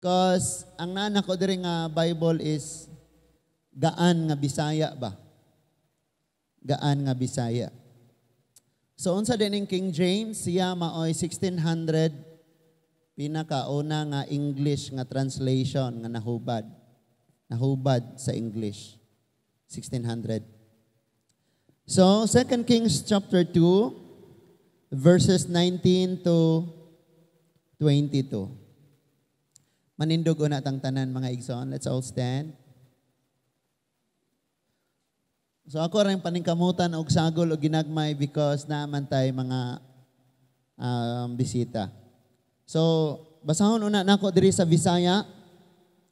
Because ang nana ko diri nga Bible is gaan nga Bisaya ba? Gaan nga Bisaya. So unsa din King James, siya maoy 1600 pinakauna nga English nga translation nga nahubad. Nahubad sa English. 1600. So 2 Kings chapter 2 verses 19 to 22. Manindog una tang tanan mga igsoon. Let's all stand. So ako rin paningkamutan og sagol og ginagmay because naman tay mga bisita. So basahon una nako diri sa Bisaya.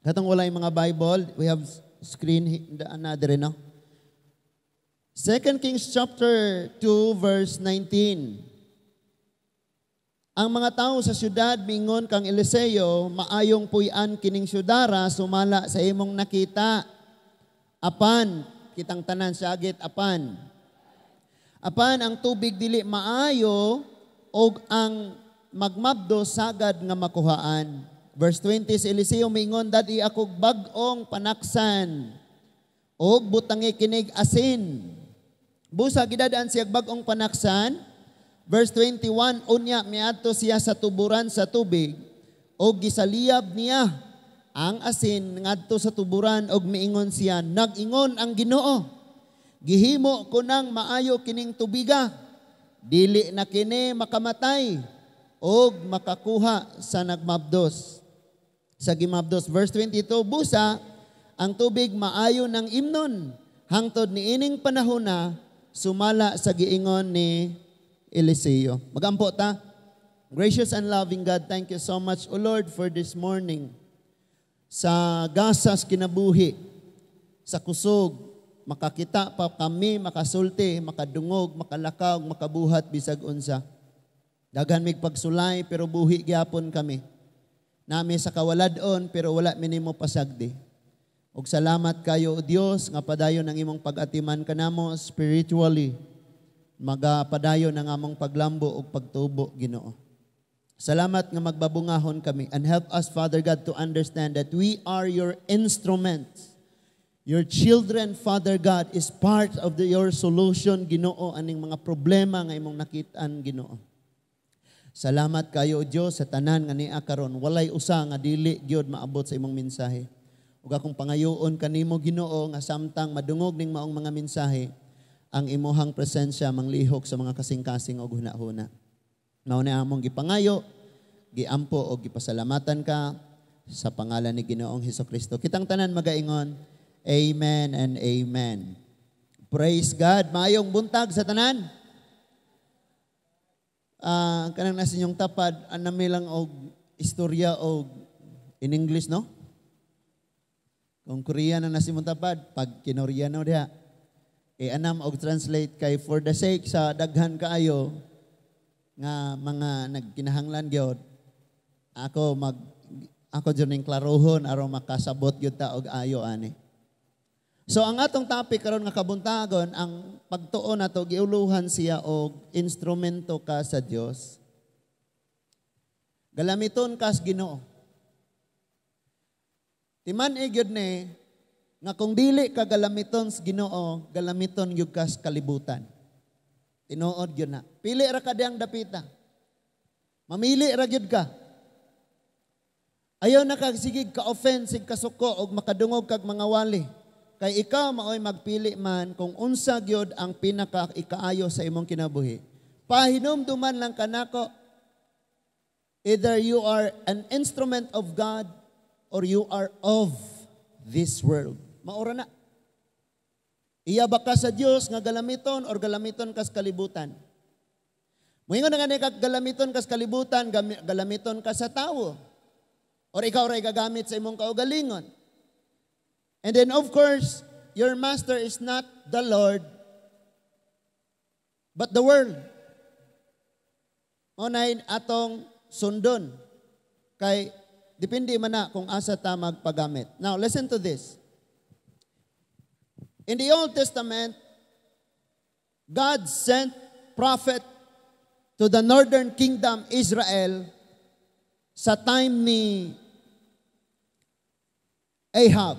Katong walay mga Bible, we have screen na diri no. 2 Kings chapter 2 verse 19. Ang mga tao sa syudad mingon kang Eliseo, maayong puy-an kining syudara sumala sa imong nakita. Apan, kitang tanan sagit apan. Apan ang tubig dili maayo og ang magmabdo sagad nga makuhaan. Verse 20, si Eliseo mingon, dadi akog bag-ong panaksan og butangi kinig asin. Busa gidadaan siyag bag-ong panaksan. Verse 21, unya miadto siya sa tuburan sa tubig og gisaliyab niya ang asin ngadto sa tuburan og miingon siya, nag-ingon ang Ginoo, gihimo ko nang maayo kining tubiga, dili na kini makamatay og makakuha sa nagmabdos. Sa gimabdos, verse 22, busa ang tubig maayo ng imnon hangtod ni ining panahon na sumala sa giingon ni Eliseo. Magampo ta. Gracious and loving God, thank you so much, O Lord, for this morning. Sa gasas kinabuhi, sa kusog, makakita pa kami, makasulti, makadungog, makalakaw, makabuhat, bisag unsa. Daghan mig pagsulay, pero buhi gyapon kami. Nami sa kawaladon, pero wala minimo pasagdi. Og salamat kayo, O Dios, nga padayon ang imong pag-atiman kanamo spiritually. Magapadayon ang among paglambo o pagtubo, Ginoo. Salamat nga magbabungahon kami, and help us, Father God, to understand that we are your instruments. Your children, Father God, is part of your solution, Ginoo, aning mga problema nga imong nakitaan, Ginoo. Salamat kayo, O Dios, sa tanan nga niya karon, walay usa nga dili gyud maabot sa imong mensahe. Ug akong pangayoon kanimo, Ginoo, nga samtang madungog ning maong mga mensahe, ang imuhang presensya manglihok sa mga kasing-kasing o huna-huna. Mao na among gipangayo, giampo o gipasalamatan ka sa pangalan ni Ginoong Hesukristo. Kitang tanan magaingon, amen and amen. Praise God. Maayong buntag sa tanan. Kanang nasa inyong tapad, anamilang og istorya og in English, no? Kung Korean na nasa inyong tapad, pag Kinoreano diha, anam og translate kay for the sake sa daghan kaayo nga mga nagkinahanglan gyud ako joning klarohon aron makasabot gyud ta og ayo ani. So ang atong topic karon nga kabuntagon, ang pagtuo nato giuluhan siya og instrumento ka sa Dios. Galamiton kas Ginoo. Timan-i gyud ni nga kung dili ka galamiton sa Ginoo, galamiton gyud kas kalibutan. Tinuod gyud na. Pili ra ka diyang dapita. Mamili ra gyud ka. Ayaw na kag sigig ka-offense, sig kasuko og makadungog kag mga wali. Kay ikaw maoy magpili man kung unsa gyud ang pinaka ikaayo sa imong kinabuhi. Pahinumduman lang kanako, either you are an instrument of God or you are of this world. Maura na. Iya ba ka sa Dios nga galamiton or galamiton kas kalibutan? Moingon nga ni kag galamiton kas kalibutan, galamiton ka sa tawo. Or ikaw ray gagamit sa imong kaugalingon. And then of course, your master is not the Lord, but the world. Unahin atong sundon. Kay depende man na kung asa ta magpagamit. Now listen to this. In the Old Testament, God sent prophet to the northern kingdom, Israel, sa time ni Ahab,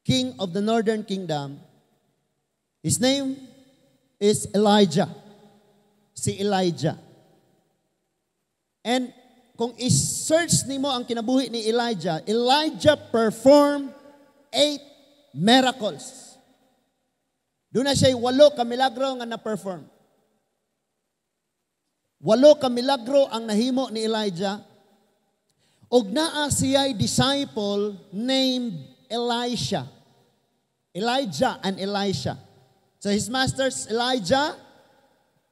king of the northern kingdom. His name is Elijah. Si Elijah. And kung i-search nimo ang kinabuhi ni Elijah, Elijah performed 8 miracles. Doon na siya 8 ka milagro nga na-perform. 8 ka milagro ang nahimo ni Elijah. Og naa siya'y disciple named Elisha. Elijah and Elisha. So his master's Elijah.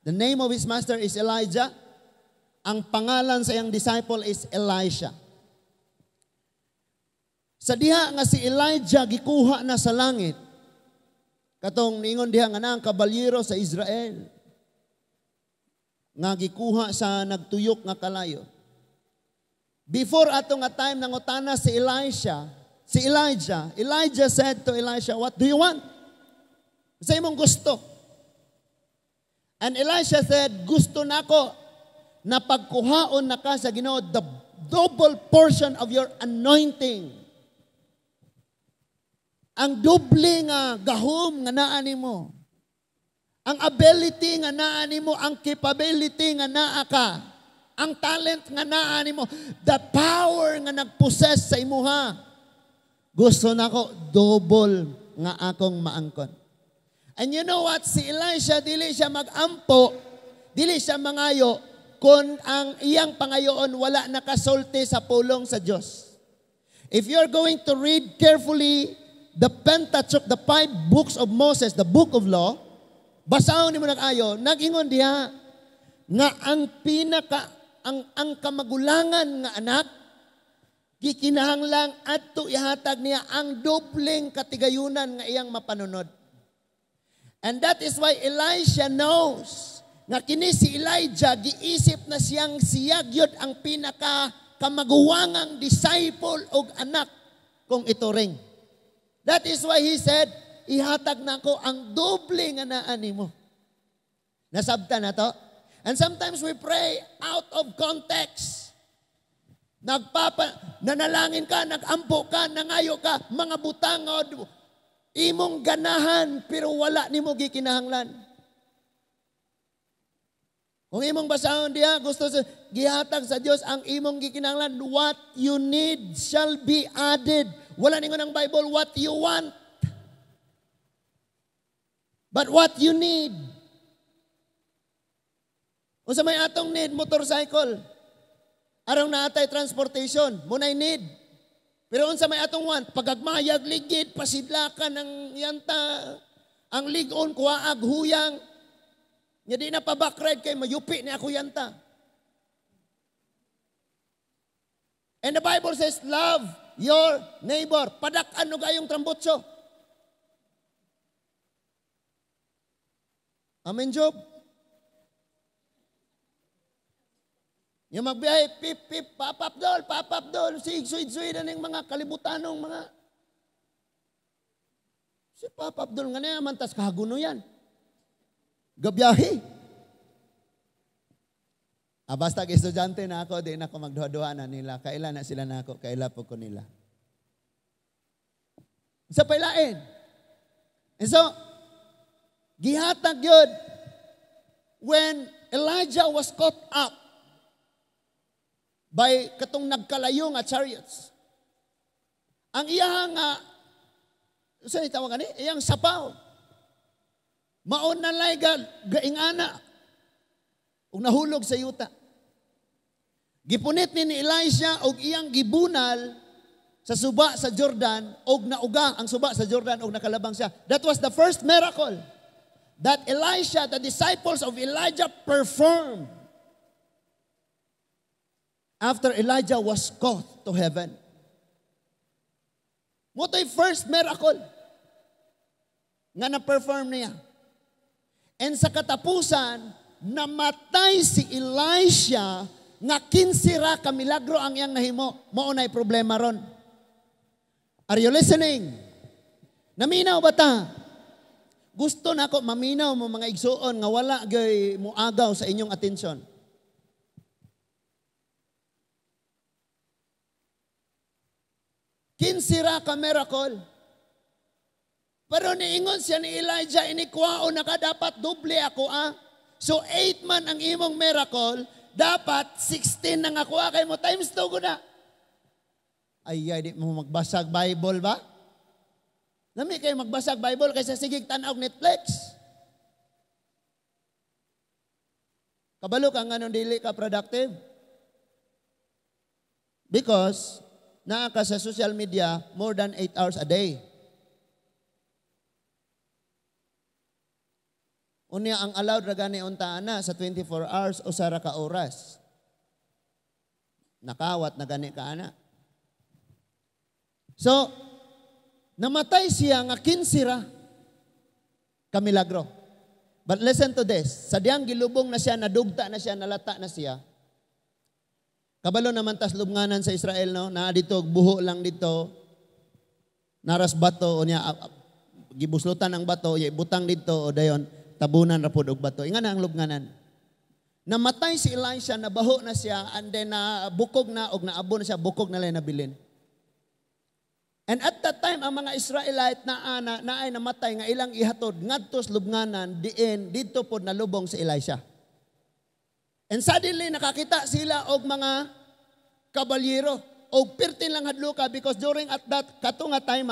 The name of his master is Elijah. Ang pangalan sa iyang disciple is Elisha. Sa diha nga si Elijah gikuha na sa langit. Katong niingon diha nga na ang kabalyero sa Israel. Nga gikuha sa nagtuyok nga kalayo. Before ato nga time nangutana si Elijah said to Elisha, "What do you want?" Sa imong gusto. And Elisha said, "Gusto nako na pagkuhaon na ka sa Ginoo the double portion of your anointing." Ang doble nga gahom nga naa nimo. Ang ability nga naa nimo, ang capability nga naa ka. Ang talent nga naa nimo, the power nga nagpossess sa imuha. Gusto nako double nga akong maangkon. And you know what? Si Elisha, dili siya mag-ampo, dili siya mangayo, kung ang iyang pangayoon wala nakasulti sa pulong sa Diyos. If you're going to read carefully the Pentateuch, the 5 books of Moses, the book of law, basahon nimo nag-ayo, nag-ingon diha nga ang ang kamagulangan nga anak gikinahanglang adto ihatag niya ang dobleng katigayunan nga iyang mapanunod. And that is why Elisha knows nga kini si Elijah giisip na siyang siyagyod ang pinaka kamaguwangang disciple og anak kung ito ring. That is why he said, ihatag na ko ang doble nga naa nimo. Nasabtan na to? And sometimes we pray out of context. Nanalangin ka, nagampo ka, nangayo ka, mga butangod, imong ganahan, pero wala nimo gikinahanglan. Kung imong basahon diha, gusto sa gihatag sa Dios ang imong gikinahanglan, what you need shall be added. Wala ningon ang Bible, what you want. But what you need. Unsa may atong need, motorcycle. Arang naatay transportation, munay need. Pero unsa may atong want, pagagmayag, ligid, pasidlakan ng yanta, ang ligon, kuwaag, huyang, nga di na pa backride kay mayupi ni ako yanta. And the Bible says, love your neighbor. Padak-an no gayong trambutso. Amen, Job? Yung magbiyahe, pip, pip, papap dol, sig-suid-suid na ng mga kalibutanong mga. Si papap dol nga na yaman, tas kahaguno yan. Gabiyahe. Basta estudyante na ako, di na ako magduha-duha na nila. Kaila na sila na ako, kaila po ko nila. Sa pailain. And so, gihatag yun, when Elijah was caught up by katong nagkalayo nga chariots. Ang iyang saan itawag ni? Iyang sapaw. Maon na lay gaingana. Ug nahulog sa yuta. Gipunit ni Elisha og iyang gibunal sa suba sa Jordan og nauga ang suba sa Jordan og nakalabang siya. That was the first miracle that Elisha, the disciples of Elijah performed. After Elijah was caught to heaven. Moto'y first miracle nga na-perform niya. And sa katapusan, namatay si Elisha nga 15 ra ka milagro ang iyang nahimo. Mao nay problema ron. Are you listening? Naminaw ba ta? Gusto na ako maminaw mo mga igsuon nga wala gay muagaw sa inyong atensyon. kinsira ka miracle. Pero niingon siya ni Elijah, inikwao na ka, dapat doble ako So 8 man ang imong miracle, dapat 16 na nga kuha kay mo, times 2 ko na. Ay, di mo magbasag Bible ba? Lami kayo magbasag Bible kaysa sigig tanaw Netflix. Kabalo ka nga nung dili ka productive. Because, naa ka sa social media more than 8 hours a day. Unya ang allowed ra gani unta na sa 24 hours o sara ka oras. Nakawat na gani ka ana. So, namatay siya nga kinsira ka milagro. But listen to this. Sa diyang gilubong na siya, nadugta na siya, nalata na siya. Kabalo naman tas lubnganan sa Israel, no? Na dito, buho lang dito. Naras bato, o niya, gibuslutan ang bato, butang dito, o dayon, tabunan rapod og bato. Inga na ang lubnganan. Namatay si Elisha, nabaho na siya, and then bukog na, og naabo na siya, bukog na lang nabilin. And at that time, ang mga Israelite na ay namatay nga ilang ihatod, ngadtos lubnganan, diin, dito po nalubong si Elisha. And suddenly, nakakita sila og mga kabalyero, og pirtin lang hadluka, because during at that katunga time,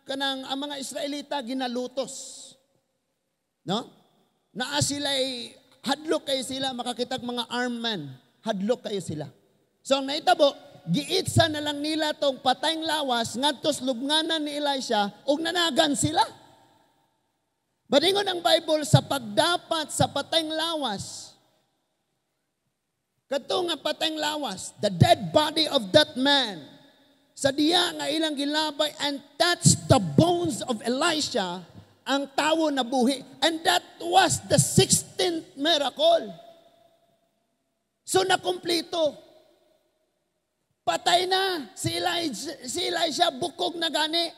kanang ang mga Israelita ginalutos. No? Naa sila'y hadlok kayo sila, makakitag mga armed men, hadlok kayo sila. So ang naitabo, giitsa na lang nila tong patayng lawas ngadtos lubnganan ni Elisha ug nanagan sila. Badingon ang Bible sa pagdapat sa patayng lawas. Kato nga patayng lawas, the dead body of that man, sa diya nga ilang gilabay and touched the bones of Elisha, ang tawo na buhi. And that was the 16th miracle. So nakumpleto. Patay na si Elisha, bukog na gani.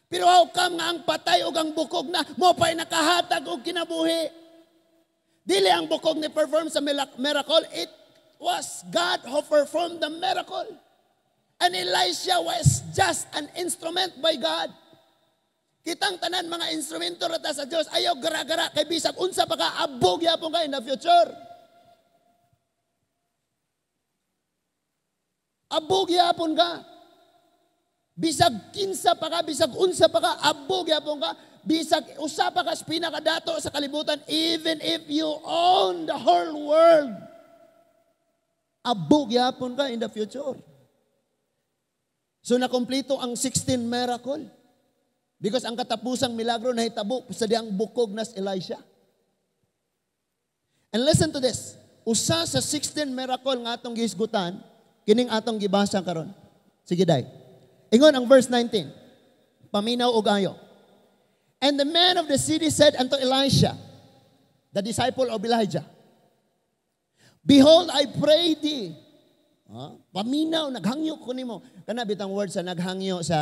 Pero how come nga ang patay o ang bukog na, mo pa'y nakahatag o kinabuhi? Dili ang bukog ni perform sa miracle, it was God who performed the miracle. And Elisha was just an instrument by God. Kitang tanan mga instrumento rata sa Diyos, ayaw gara-gara kay bisag unsa pa ka, abog yapon ka in the future. Abog yapon ka. Bisag kinsa pa ka, bisag unsa pa ka, abog yapon ka. Bisag usa pa ka sa pinakadato sa kalibutan, even if you own the whole world. Abog yapon ka in the future. So nakompleto ang 16 miracle. Because ang katapusang milagro na hitabo sa diyang bukog na si Elisha. And listen to this. Usa sa 16 miracle nga atong gihisgutan, kining atong gibasa karon. Sige day. Ingon ang verse 19. Paminaw og ayo. And the man of the city said unto Elisha, the disciple of Elijah, behold, I pray thee. Paminaw, naghangyo ko nimo. Kana bitang word sa naghangyo sa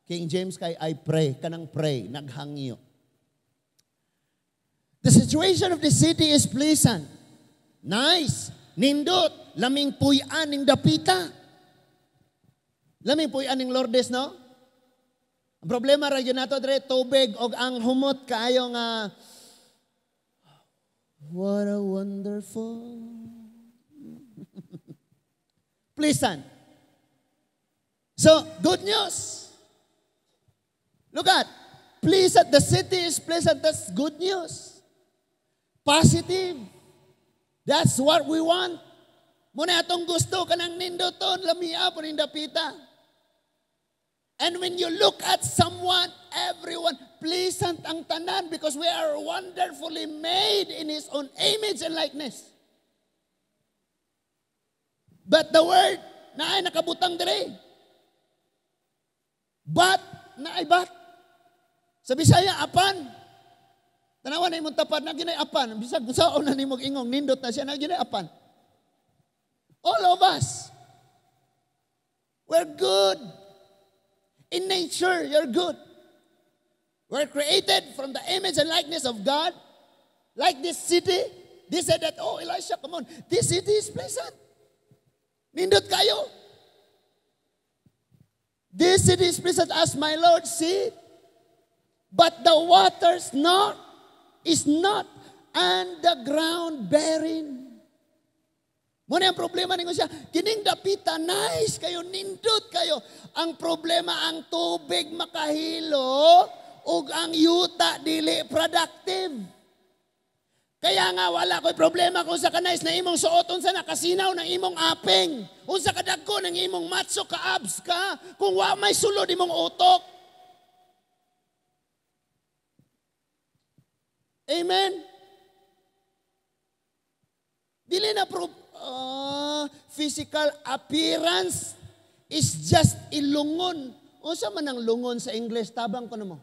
King James kay I pray. Kanang pray, naghangyo. The situation of the city is pleasant. Nice. Nindot. Laming puy-an ning dapita. Laming puy-an ning Lourdes, no? Ang problema ra yun nato dre, tubig og ang humot kaayo nga what a wonderful pleasant. So, good news. Look at, pleasant, the city is pleasant, that's good news. Positive. That's what we want. Muna atong gusto kanang nindoton, lamia po nindapita. And when you look at someone, everyone, pleasant ang tanan because we are wonderfully made in His own image and likeness. But the word na ay nakabutang dire. But, na ay but. Sa Bisaya, apan. Tanawan na imong tapad, na ginay apan. Bisag saan na nimog ingong, nindot na siya, na ginay apan. All of us. We're good. In nature, you're good. We're created from the image and likeness of God. Like this city, they said that, oh, Elisha, come on. This city is pleasant. Nindot kayo. Blessed is pleasant as my Lord said, but the waters is not, and the ground barren. Muna ang problema ninyo siya, kining dapita, nice kayo, nindot kayo. Ang problema, ang tubig makahilo, ug ang yuta dili productive. Kaya nga wala ko'y problema kung sa kanais na imong suot, unsa nakasinaw ng imong apeng, unsa kadagko ng imong matso ka abs ka, kung wa may sulod imong utok. Amen? Dili na physical appearance is just ilungon. Unsa man ang lungon sa English? Tabang ko na mo.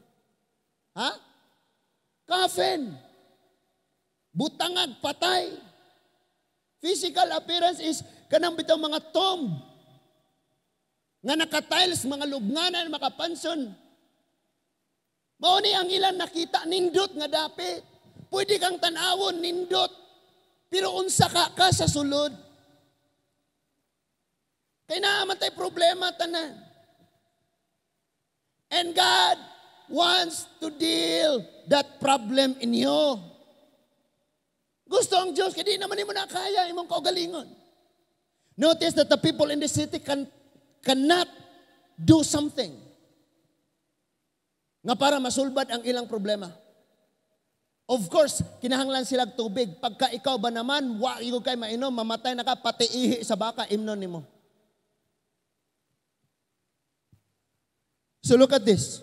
Ha? Coffin. Butangag, patay. Physical appearance is kanang bitaw mga tomb. Nga naka-tiles, mga lubnganan, makapanson. Mauni ang ilan nakita, nindot nga dapit. Pwede kang tanawon, nindot. Pero unsa ka sa sulod. Kaya naaman tayo problema, tanan. And God wants to deal that problem in you. Gusto ang Diyos, kaya di naman mo na kaya imong kaugalingon. Notice that the people in the city cannot do something nga para masulbad ang ilang problema. Of course, kinahanglan sila tubig. Pagka ikaw ba naman, wa ikaw kay mainom, mamatay na ka, pati ihi sa baka, imnon nimo. So look at this.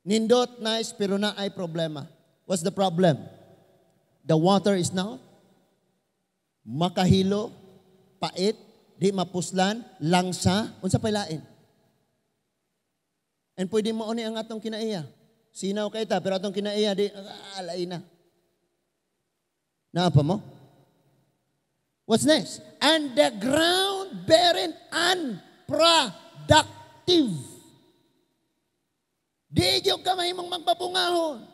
Nindot, nice, pero na ay problema. What's the problem? The water is now makahilo, pait, di mapuslan, langsa, unsa pay lain. And pwede mo oni ang atong kinaiya. Sinaw kay ta, pero atong kinaiya di alay na. Naapa mo? What's next? And the ground barren and productive. Di gyud ka mahimong magpapungahon.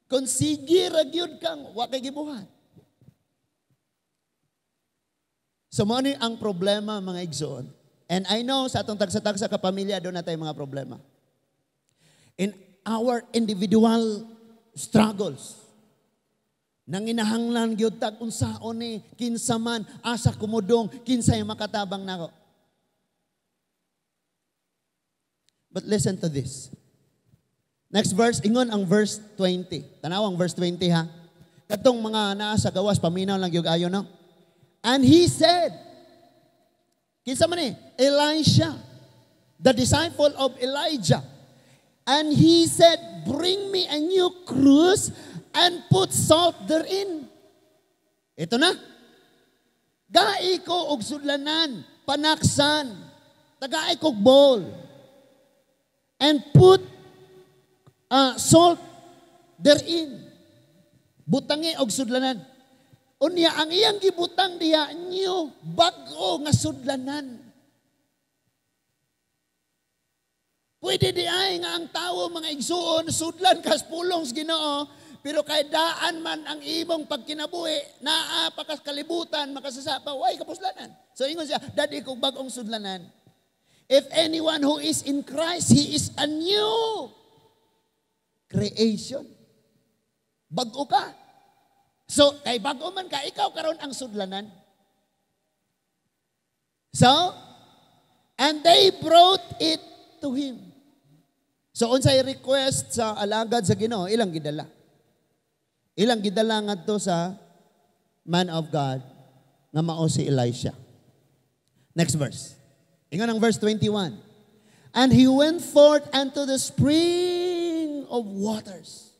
Kung sige ragyod kang, wa kay gibuhat. So, mo ang problema, mga igsoon. And I know, sa atong tagsa-tagsa kapamilya, doon na tayo mga problema. In our individual struggles, nang inahanglan gyud tag unsaon ni kinsa man asa kumudong kinsay makatabang nako. But listen to this. Next verse, ingon ang verse 20. Tanaw ang verse 20 ha. Katong mga naa sa gawas, paminaw lang yung ayo, no? And he said, kinsa man ni? Elisha, the disciple of Elijah. And he said, bring me a new cruse and put salt therein. Ito na. Gai ko og sudlanan, panaksan, tagaay kog bowl. And put salt therein. Butangi og sudlanan. Unya ang iyang gibutang diha nyo bag-o nga sudlanan. Pwede di ay nga ang tao mga igsuon sudlan kas pulong sa Ginoo, pero kay daan man ang imong pagkinabuhi naa pakas kalibutan makasasapa way kapuslanan. So ingon siya, dadi kog bag-ong sudlanan. If anyone who is in Christ, he is a new creation. Bago ka. So, kay bago man ka, ikaw karon ang sudlanan. So, and they brought it to him. So, unsay request sa alagad sa Ginoo, ilang gidala. Ilang gidala ngadto sa man of God nga mao si Elisha. Next verse. Ingon ang verse 21. And he went forth unto the spring of waters.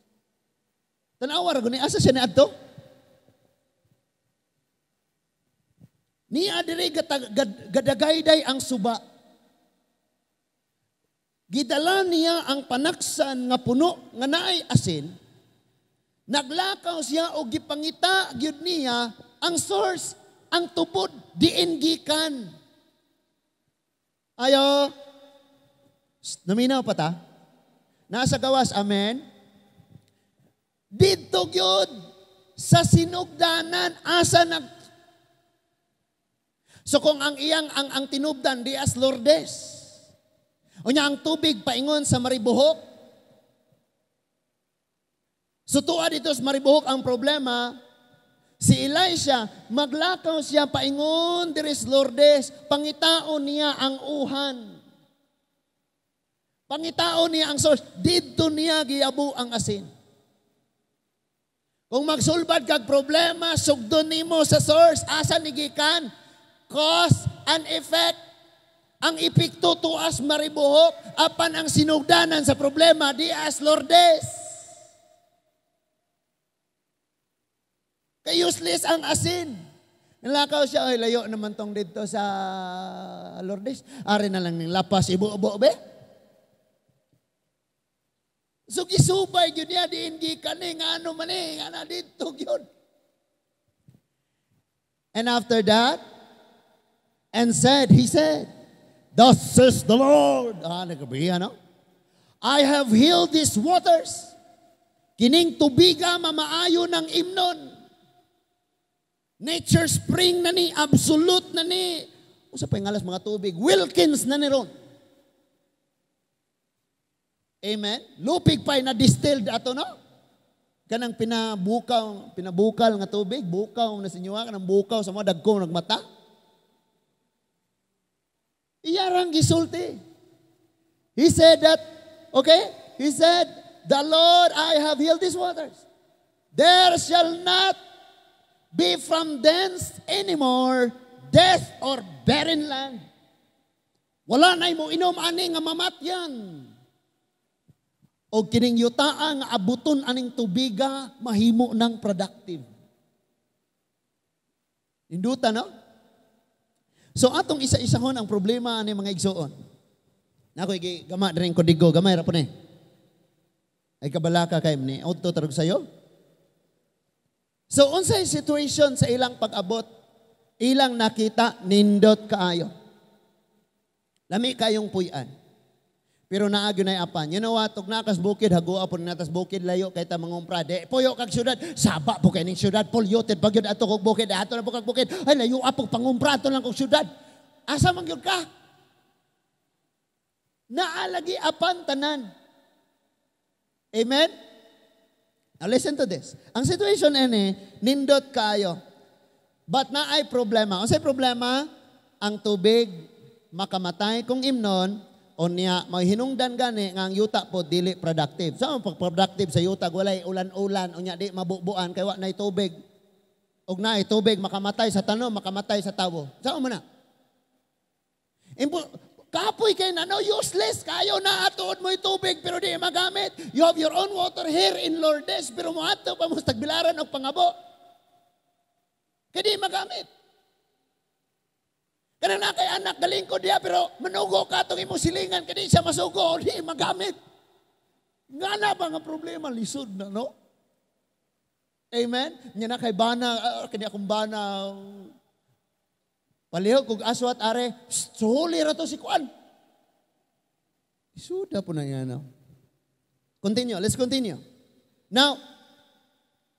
Tanawa ra guni asa siya niadto? Niya diri gadagayday ang suba. Gidala niya ang panaksan nga puno nga naay asin. Naglakaw siya og gipangita gyud niya ang source, ang tubod diin gikan. Ayo. Naminaw pa ta? Nasa gawas, amen? Dito gyud sa sinugdanan asa nag. So kung ang iyang ang tinubdan di as Lourdes, Unya ang tubig paingon sa maribuhok. So tuwa dito sa maribuhok ang problema, si Elisha, maglakaw siya paingon diri sa Lourdes, pangitaon niya ang uhan. Pangitaon niya ang source, didto niya giabu ang asin. Kung magsulbad kag problema, sugdon nimo sa source, asa nigikan? Cause and effect. Ang epekto tuas maribuhok, apan ang sinugdanan sa problema, dias Lourdes. Kay useless ang asin. Nalakaw siya, ay layo naman tong dito sa Lourdes. Ari na lang ng lapas, ibu-ubo be. So gisubay yun niya, diin gikaning, ano man nga dito yun. And after that, he said, thus says the Lord. Nagabihan, no? I have healed these waters. Kining tubiga mamaayo ng imnon. Nature spring na ni, absolute na ni. Usa pa yung alas mga tubig. Wilkins na ni ron. Amen? Lupig pa na distilled ato, no? Kanang pinabukal nga tubig, bukaw na sinyuha, kanang bukaw sa mga dagko nagmata. Iyarang gisulti. He said that, okay? He said, the Lord, I have healed these waters. There shall not be from thence anymore death or barren land. Wala na mo inom ani nga mamatyan. O kining yutaan nga abuton aning tubiga, mahimo ng productive. Induta, no? So atong isa-isahon ang problema ni mga igsoon. Nako gama rin ko digo, gamay ra po ni. Ay kabalaka kay ni auto tarog sayo. So unsay situation sa ilang pag-abot, ilang nakita nindot kaayo. Lami kayong puy-an. Pero naagyo na apan. You know what? Tug nakas bukid hagua po natas bukid layo kay ta mangumpra. De puyo kag syudad, saba po kay ning syudad, polluted pagyud ato kog bukid, ato na po kag bukid. Ay layo apog pangumpra ato lang kog syudad. Asa man gyud ka? Naalagi apan tanan. Amen? Now listen to this. Ang situation ini nindot kayo. But na ay problema. Unsay problema? Ang tubig makamatay kung imnon. O niya, mahinungdan gani nga ang yuta po dili productive. Saan pag productive sa yuta, walay ulan-ulan, o niya di mabubuan, kaya wa na'y tubig. Og na'y tubig, makamatay sa tanom, makamatay sa tawo. Saan mo na? Kapoy kayo na, no, useless kayo na atuod mo yung tubig, pero di magamit. You have your own water here in Lourdes, pero mo ato pa mo sa tagbilaran o pangabo. Kaya di magamit. Kana na kay anak galing ko diya pero manugo ka itong imong silingan kadi siya masugo di magamit. Nga na ba nga problema lisod na no? Amen? Nya na kay bana kani akong bana palihog kog aswat are suli ra to si kuan. Isuda po na yan. No? Continue, let's continue. Now,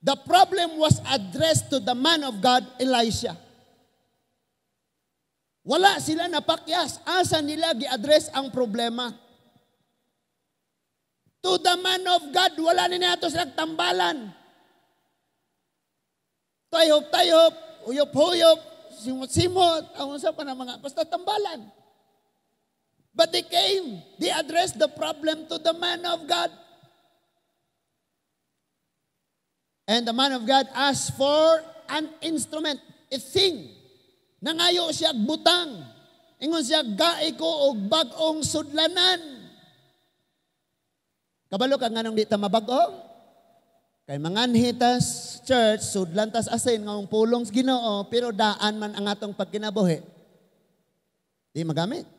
the problem was addressed to the man of God, Elisha. Wala sila napakyas. Asa nila gi-address ang problema? To the man of God, wala nila ito silang tambalan. Tayhop-tayhop, uyop-huyop, simot-simot, ang usap pa ng mga, basta tambalan. But they came, they addressed the problem to the man of God. And the man of God asked for an instrument, a thing. Nangayo siya butang. Ingon siya, gai ko og bag-ong sudlanan. Kabalo ka nga nung di ta mabag-o? Kay manganhitas church, sudlan tas asin, nga pulong sa Ginoo, pero daan man ang atong pagkinabuhi. Di magamit.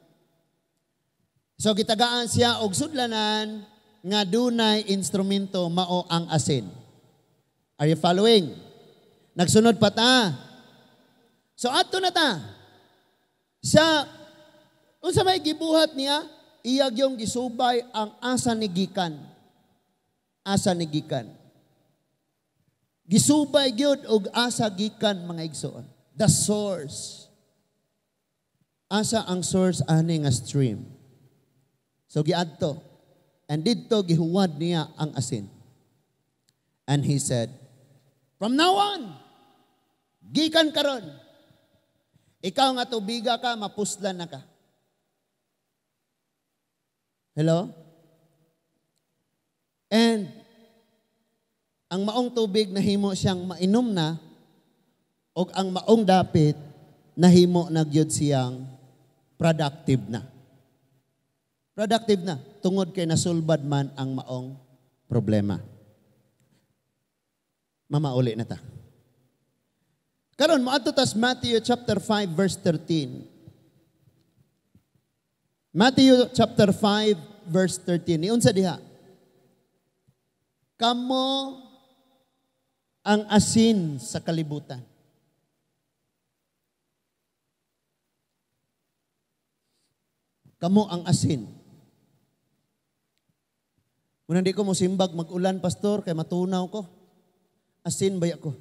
So gitagaan siya og sudlanan, nga dunay instrumento mao ang asin. Are you following? Nagsunod pa ta. So ato na ta. Siya, unsa may gibuhat niya, iyag yung gisubay ang asa ni gikan. Asa ni gikan. Gisubay gyud og asa gikan mga igsoon. The source. Asa ang source ani nga stream. So giadto. And didto gihuwad niya ang asin. And he said, from now on, gikan karon, ikaw nga tubiga ka, mapuslan na ka. Hello? And ang maong tubig nahimo siyang mainom na, o ang maong dapit nahimo na gyud siyang productive na. Productive na, tungod kay nasulbad man ang maong problema. Mamauli na ta. Karon moadto tas Matthew chapter 5 verse 13. Matthew chapter 5 verse 13. Niunsa diha? Kamo ang asin sa kalibutan. Kamo ang asin. Muna di ko mo simbag mag-ulan, pastor, kay matunaw ko. Asin ba ko?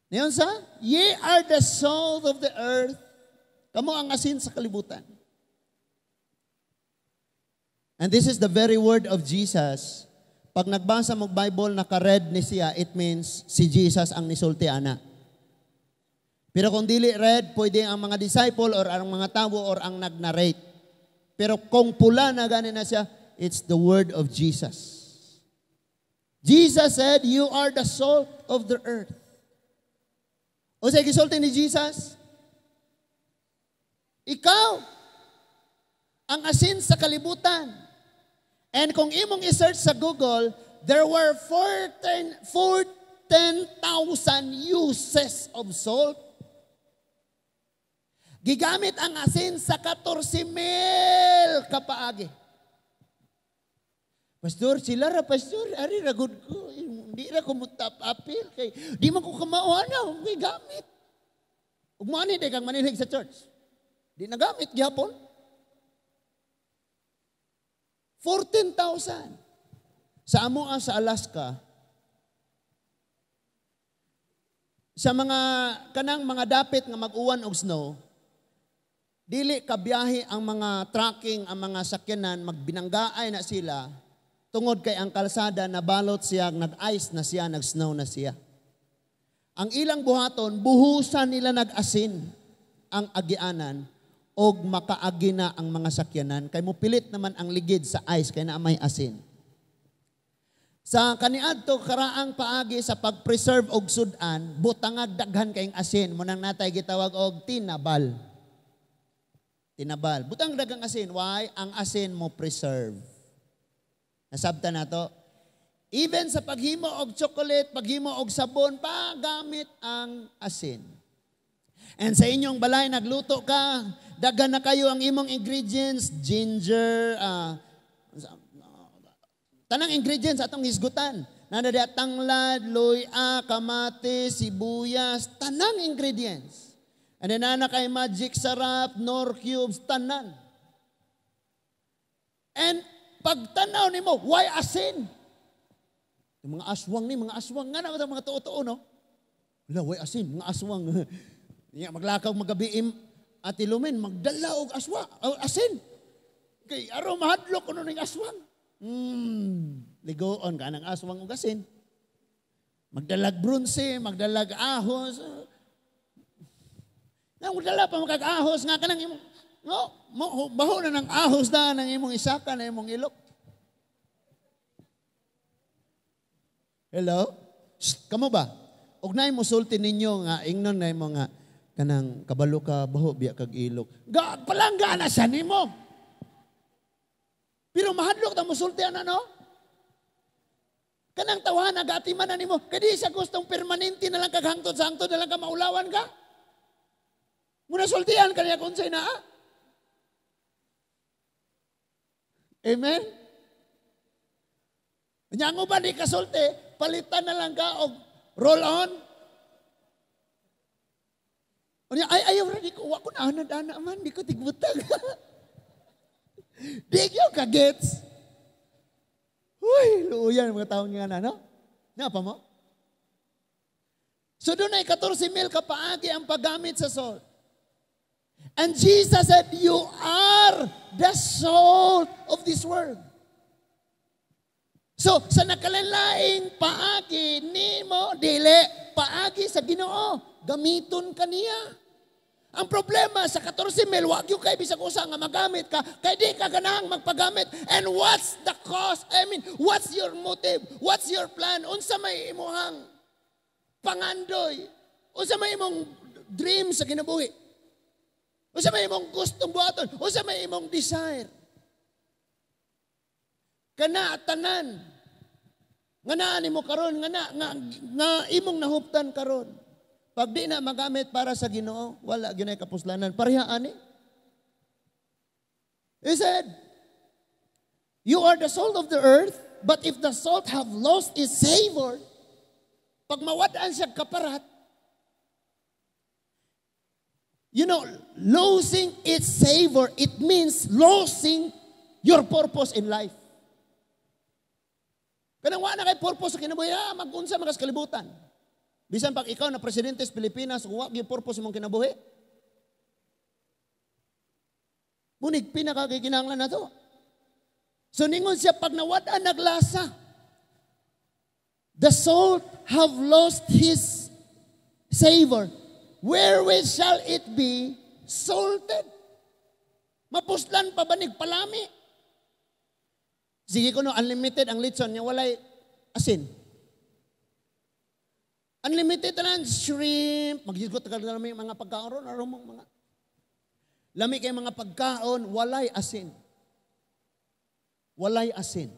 Ngayon sa, ye are the salt of the earth. Kamo ang asin sa kalibutan. And this is the very word of Jesus. Pag nagbasa mo Bible, naka-red ni siya, it means si Jesus ang nisulti ana. Pero kung dili red, pwede ang mga disciple or ang mga tao or ang nag-narrate. Pero kung pula na gani na siya, it's the word of Jesus. Jesus said, you are the salt of the earth. O sa gisulti ni Jesus, ikaw ang asin sa kalibutan. And kung imong i-search sa Google, there were 14,000 uses of salt. Gigamit ang asin sa 14,000 kapaagi. Pastor, sila ra, pastor, ari ragod ko. Hindi ra ko mutap apil. Kay, di man ko kamauhan na, may gamit. Ug mo ani kang manilig sa church. Di nagamit gihapon. 14,000. Sa amo sa Alaska, sa mga kanang mga dapit nga mag-uwan og snow, dili kabiyahe ang mga trucking, ang mga sakyanan, magbinanggaay na sila, tungod kay ang kalsada nabalot siya, nag-ice na siya, nag-snow na siya. Ang ilang buhaton, buhusan nila nag-asin ang agianan og makaagi na ang mga sakyanan. Kay mupilit naman ang ligid sa ice, kay na may asin. Sa kaniadto karaang paagi sa pag-preserve og sudan, butangag daghan kayong asin, munang natay gitawag og tinabal. Tinabal. Butang dagang asin. Why? Ang asin mo preserve. Nasabta na to. Even sa paghimo og chocolate, paghimo og sabon, pagamit ang asin. And sa inyong balay, nagluto ka, daghan na kayo ang imong ingredients, ginger, tanang ingredients atong hisgutan. Nandiya tanglad, luya, kamatis, sibuyas, tanang ingredients. And then na kay magic sarap, nor cubes, tanan. And pagtanaw nimo, why asin? Yung mga aswang ni, mga aswang nga na mga tuo-tuo, no? Wala, why asin? Mga aswang. Maglakaw magabiim at ilumin, magdala og asin. Kay araw mahadlok kuno ning aswang. Ligoon ka ng aswang og asin. Magdalag brunse, magdalag ahos. Magdala pa magkag-ahos nga ka ng imong, no, baho na ng ahos na ng imong isaka na imong ilok. Hello? Shh, kamo ba? Og nay mo sulti ninyo nga ingnon na imo nga kanang kabalo ka baho biya kag ilok. Palangga na siya nimo. Pero mahadlok ta mo sulti ana no? Kanang tawahan agatiman na nimo. Kadi sa gustong permanente na lang kag hangtod sa hangtod na lang ka maulawan ka. Muna sultian kaniya kung sa'y naa. Amen? Nyango ba di kasulti, palitan na lang ka o roll on? Ayaw rin, wak ko na ana man, di ko tigbutag. Di ko ka-gets. Uy, luuyan mga taong nga na, no? Napa mo? So doon ay 14,000 kapaagi ang paggamit sa salt. And Jesus said, you are the salt of this world. So, sa nakalanlaing paagi nimo, dili, paagi sa Ginoo, gamiton kaniya. Ang problema sa 14 mil, wag yung kay bisag usa nga magamit ka, kay di ka ganang magpagamit. And what's the cause? What's your motive? What's your plan? Unsa may imuhang pangandoy? Unsa may imong dream sa kinabuhi? Unsa may imong gustong buhaton? Unsa may imong desire? Kana tanan nga naa nimo karon nga imong nahuptan karon. Pag di na magamit para sa Ginoo, wala gyud ay kapuslanan. Pareha ani. He said, you are the salt of the earth, but if the salt have lost its savor, pag mawad-an siya kaparat, losing its savor, it means losing your purpose in life. Kanang wala na kay purpose sa kinabuhi, mag-unsa magas kalibutan. Bisan pag ikaw na presidente sa Pilipinas, wag yung purpose mong kinabuhi. Munig pinakakikinanglan na to. So ningon siya pag nawad-an naglasa, the salt have lost his savor. Wherewith shall it be salted? Mapuslan pa banig palami. Sige ko unlimited ang litson niya, walay asin. Unlimited na shrimp, maghigot tagal na namin mga pagkaon, mga lami kay mga pagkaon, walay asin. Walay asin.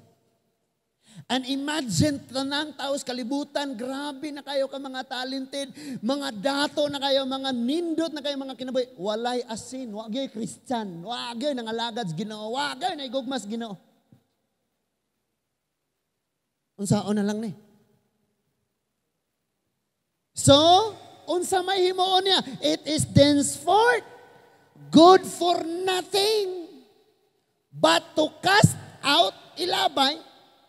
And imagine, tanang taos kalibutan, grabe na kayo ka mga talented, mga dato na kayo, mga nindot na kayo, mga kinabuhi, walay asin, wagay Christian, wagay nangalagad Ginoo, wagay na igugmas Ginoo. Unsaon na lang ni. So, unsa may himuon niya? It is thenceforth good for nothing but to cast out ilabay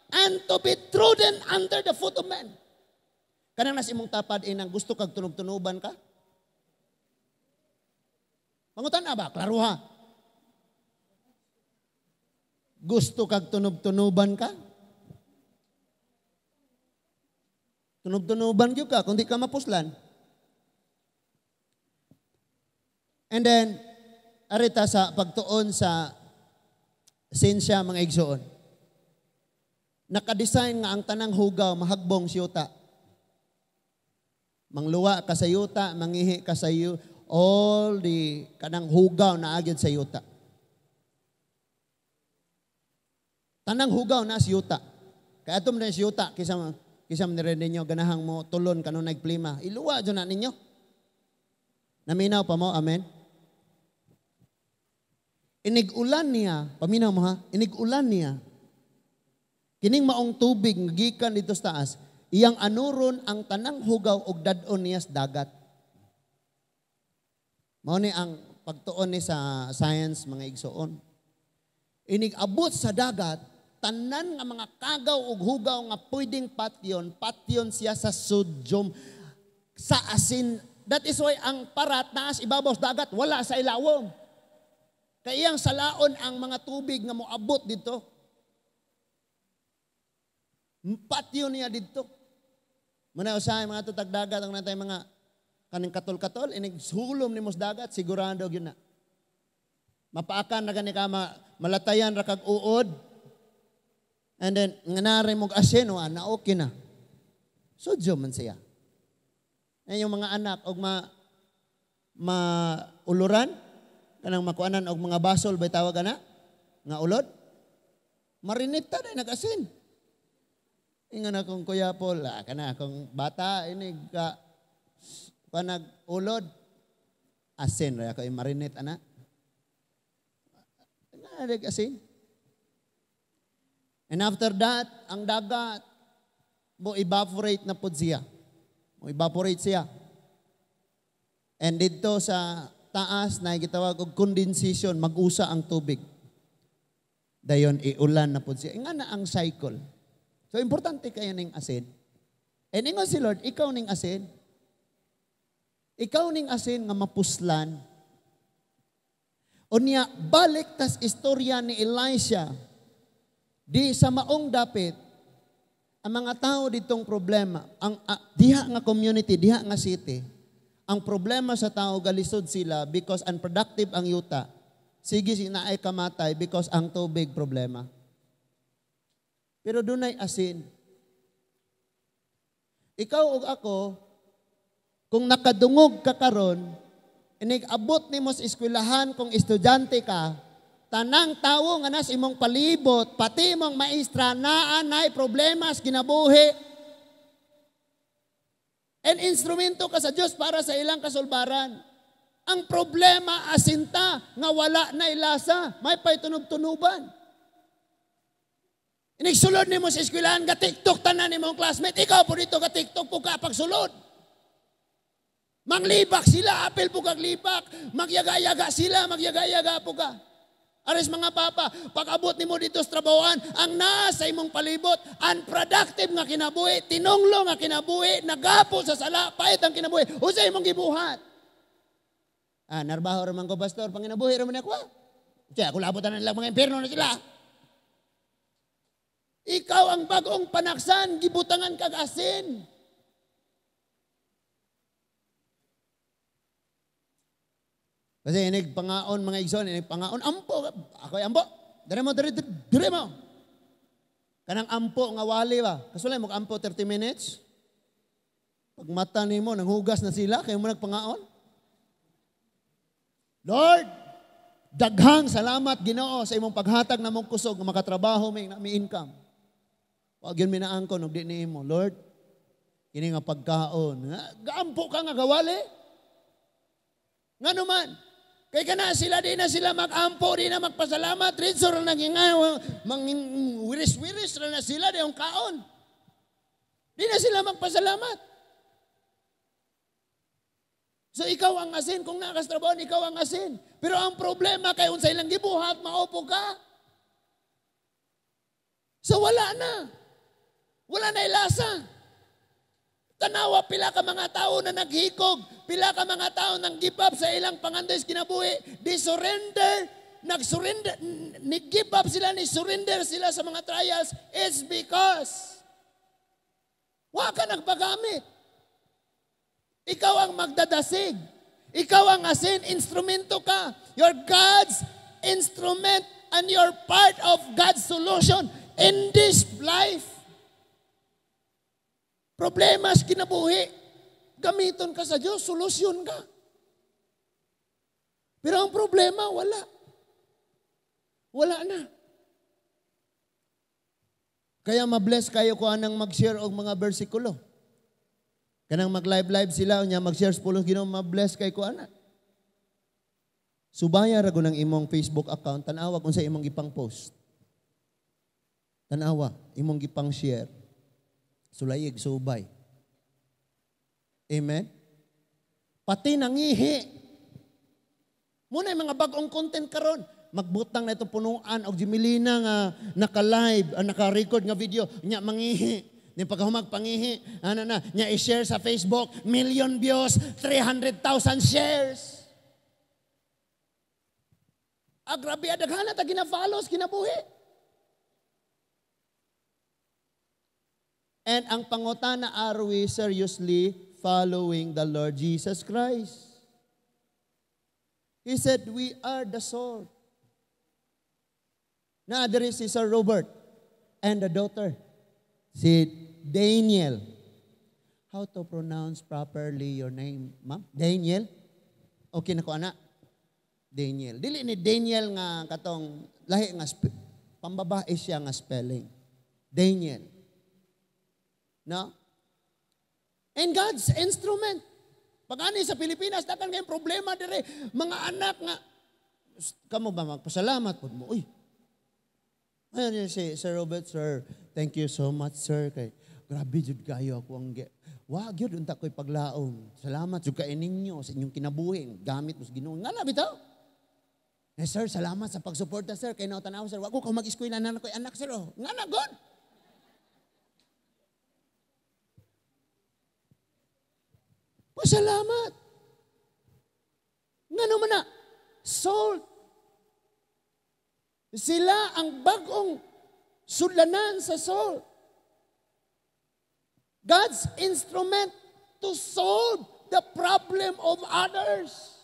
and to be trodden under the foot of men. Kanang nas imong tapad inang gusto kag tunog-tunuban ka? Pangutan na ba? Klaro ha? Gusto kag tunog-tunuban ka? Tunog-tunuban gyud ka kung di ka mapuslan. And then, arita sa pagtuon sa sinsya mga igsoon. Nakadesign nga ang tanang hugaw, mahagbong siyuta. Mangluwa ka sa yuta, mangihi ka sa yuta, all the kanang hugaw na agad sa yuta. Tanang hugaw na sa yuta. Kaya ito mo na sa yuta, kisam ni rin ninyo, ganahang mo, tulon kanong nagplima. Iluwa dyan na ninyo. Naminaw pa mo, amen? Inigulan niya, paminaw mo ha, inigulan niya, kining maong tubig, gikan dito sa taas, iyang anuron ang tanang hugaw og dadon niya sa dagat. Mao ni ang pagtuon ni sa science mga igsoon. Inigabot sa dagat, tanan nga mga kagaw ug hugaw nga pwedeng patyon siya sa sodium, sa asin. That is why ang parat naas ibabaw sa dagat, wala sa ilawom. Kaya iyang salaon ang mga tubig nga moabot dito. Patyon niya dito. Muna usahay mga tutag dagat ang natay mga kaning katol-katol, inigsulom ni mos dagat, sigurado yun na. Mapaakan na gani ka malatayan ra kag uod. And then, nga nari mong asin, na okay na. Sudyo man siya. Yan yung mga anak, og mauluran, kanang makuanan, og mga basol, bay tawag na, nga ulod. Marinita na, nag-asin. Ingan akong Kuya Paul, kana akong bata, inig ka, nag-ulod, asin, ako yung marinate, anak. Nag-asin. And after that, ang dagat, mo evaporate na po siya. Mo evaporate siya. And dito sa taas, na gitawag og condensation, mag-usa ang tubig. Dayon, iulan na po siya. Nga na ang cycle. So, importante kayo ning asin. And ingon si Lord, ikaw ning asin. Ikaw ning asin nga mapuslan. Unya, balik tas istorya ni Elisha. Di sa maong dapit, ang mga tao ditong problema, diha nga community, diha nga city, ang problema sa tao, galisod sila because unproductive ang yuta. Sige, sinaay kamatay because ang tubig problema. Pero dunay asin. Ikaw o ako, kung nakadungog ka karon, inig-abot ni mo sa eskwelahan kung estudyante ka, tanang tawo nga nas imong palibot, pati imong maestra, naanay problemas kinabuhi, and instrumento ka sa Diyos para sa ilang kasulbaran. Ang problema, asinta, nga wala na ilasa, may paytunog-tunuban. Inigsulod ni mo sa eskwelahan, ga-tiktok tanan ni mong classmate, ikaw po dito ga-tiktok po ka pagsulod. Manglibak sila, apel po kaglibak, magyaga-yaga sila, magyaga-yaga po ka. Ares mga papa, pag-abot ni mo dito sa trabahoan, ang nasa imong palibot, unproductive nga kinabuhi, tinonglo nga kinabuhi, nagapo sa sala, pait ang kinabuhi, usay imong gibuhat. Narbaho raman ko, pastor, panginabuhi raman ako. Kaya, kung labutan na nilang mga impyerno na sila. Ikaw ang bagong panaksan, gibutangan kag asin. Kasi inig pangaon mga igsoon, inig pangaon, ampo, ako'y ampo, dire mo. Kanang ampo nga wali ba? Kasulay mo ampo 30 minutes? Pag mata ni mo, nanghugas na sila, kayo mo nagpangaon? Lord, daghang salamat Ginoo sa imong paghatag na mong kusog, nga makatrabaho may income. Wag yun minaangkon, og di ni mo, Lord, kini nga pagkaon, gaampo ka nga gawali? Nga naman, kaya ka na sila, di na sila mag-ampo, di na magpasalamat. Rinso rin nangingaw, wiris-wiris rin na sila, di yung kaon. Di na sila magpasalamat. So ikaw ang asin, kung nakastrabaho, ikaw ang asin. Pero ang problema, kaya unsa ilang gibuhat, maupo ka. So wala na. Wala na ilasa. Tanawa, pila ka mga tao na naghikog, pila ka mga tao nang give up sa ilang pangandoy kinabuhi, di surrender, nag-surrender, ni-give up sila, ni-surrender sila sa mga trials, it's because wala ka nagpagamit. Ikaw ang magdadasig. Ikaw ang asin, instrumento ka. You're God's instrument and you're part of God's solution in this life. Problemas kinabuhi, gamiton ka sa Diyos, solusyon ka. Pero ang problema, wala. Wala na. Kaya mabless kayo ko anang mag-share og mga bersikulo. Kanang mag-live sila, unya mag-share sa pulos Ginoo, mabless kayo ko ana. Subaya ra ko ng imong Facebook account, tanawa kung sa imong gipang post. Tanawa, imong gipang share. Sulayig, subay. Amen? Pati nangihi. Muna yung mga bagong content karon, magbutang na ito punuan o Jimilina nga naka-live, naka-record nga video, nya mangihi. Ni pagkahumag pangihi, nya i-share sa Facebook, 1 million views, 300,000 shares. Grabe, adaghan na gina-follows, kinabuhi. And ang pangutana, are we seriously following the Lord Jesus Christ? He said, we are the salt. Now, there is si Sir Robert and the daughter, si Daniel. How to pronounce properly your name, ma'am? Daniel? Okay na ko, anak? Daniel. Dili ni Daniel nga katong lahi nga pambabae siya nga spelling. Daniel. No? And God's instrument. Pag ani sa Pilipinas, takan kayong problema dire. Mga anak nga, kamo ba magpasalamat po mo? Uy, ayun si Sir Robert, sir, thank you so much, sir. Kay, grabe jud kayo ako ang wag yun, unta ko'y paglaom. Salamat jud kayo ninyo sa inyong kinabuhi. Gamit mo sa Ginoo. Nga na, bitaw? Sir, salamat sa pagsuporta, sir. Kay nautanaw, sir. Wag ko kung mag-eskwela na ko'y anak, sir. Oh. Nga na, God. Pasalamat. Nga naman na, salt Sila ang bagong sudlanan sa soul. God's instrument to solve the problem of others.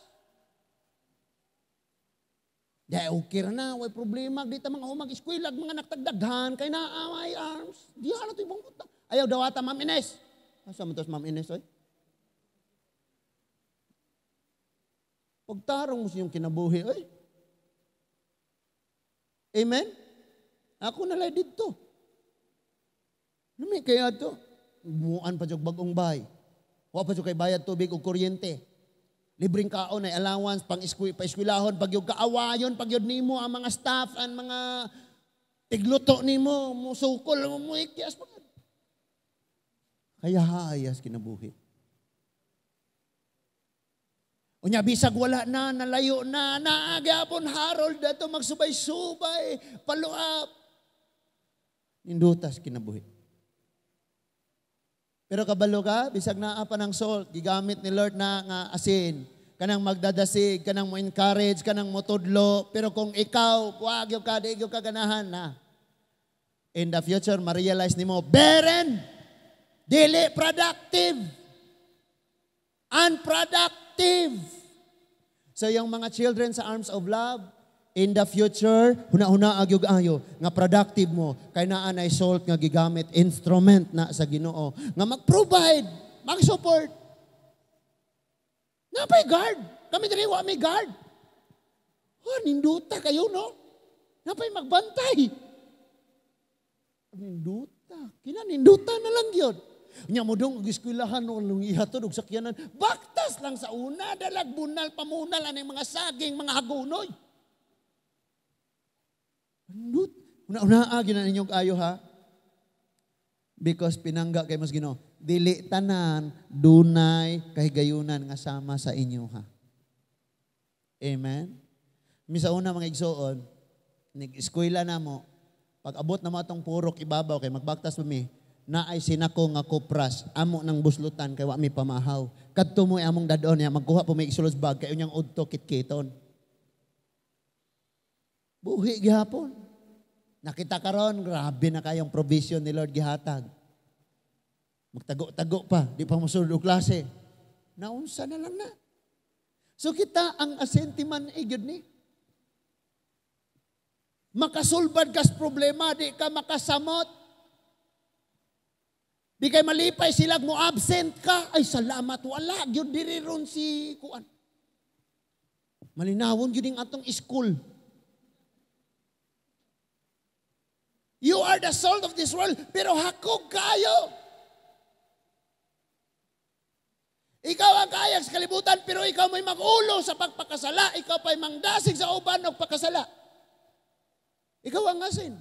Dahil okay na, may problema. Dito mga humag-eskwela, mga naktagdaghan, kay naamay arms. Di ano ito ibang puta. Ayaw daw ata, Ma'am Ines. Asa mo ito, Ma'am Ines, oy? Pagtarong mo siyang kinabuhi, oy. Amen? Ako nalay dito. Lumi kaya ito. Buuan pa dyan bagong bahay. Huwag pa dyan kay bayad tubig o kuryente. Libreng kaon ay allowance, pa-eskwilahon, pag yung kaawayon, pag yung nimo, ang mga staff, ang mga tigluto nimo, musukol, muikyas pa. Kaya hayas kinabuhi. Unya bisag wala na, nalayo na, naagapon Harold dato magsubay-subay, paluap. Nindutas kinabuhi. Pero kabalo ka, bisag naa pa ng salt, gigamit ni Lord na nga asin, kanang magdadasig, kanang mo encourage, kanang mo tudlo, pero kung ikaw, wag yung ka, di yung kaganahan na. In the future, ma-realize ni mo, barren, dili productive, unproductive. So yung mga children sa Arms of Love, in the future, huna-huna agyog ayo nga productive mo kay naa nay salt nga gigamit instrument na sa Ginoo nga mag-provide, mag-support. Napay guard. Kami diri wa may guard. Oh, ninduta kayo no. Napay magbantay. Ninduta. Kinaninduta na lang gyud. Nya mo dong eskwelahan no ihatod og sakyanan. Baktas lang sa una, dalag bunal pamunal ani mga saging, mga hagunoy. Andut. Una-una ginan ninyong ayo ha. Because pinangga kay mas Ginoo. Dili tanan dunay kahigayunan nga sama sa inyo ha. Amen. Misa una mga igsoon, nag-eskwela na mo. Pag abot na mo atong purok ibabaw kay magbaktas mi, naay sinako nga kopras amo nang buslutan kay wa mi pamahaw. Kadto mo among dadon niya magkuha po may isulos bag kay unyang udto kitkiton. Buhi gihapon. Nakita karon, grabe na kayong provision ni Lord gihatag. Magtago-tago pa, di pa musulod og klase. Naunsa na lang na. So kita ang asentiman igud ni. Makasulbad kas problema, di ka makasamot. Di kay malipay sila mo absent ka. Ay salamat, wala gyud diri ron si kuan. Malinawon gyud ing atong school. You are the salt of this world, pero hakog kayo. Ikaw ang kayag sa kalibutan, pero ikaw may mag-ulo sa pagpakasala. Ikaw pa'y mangdasig sa uban ng pagkasala. Ikaw ang asin.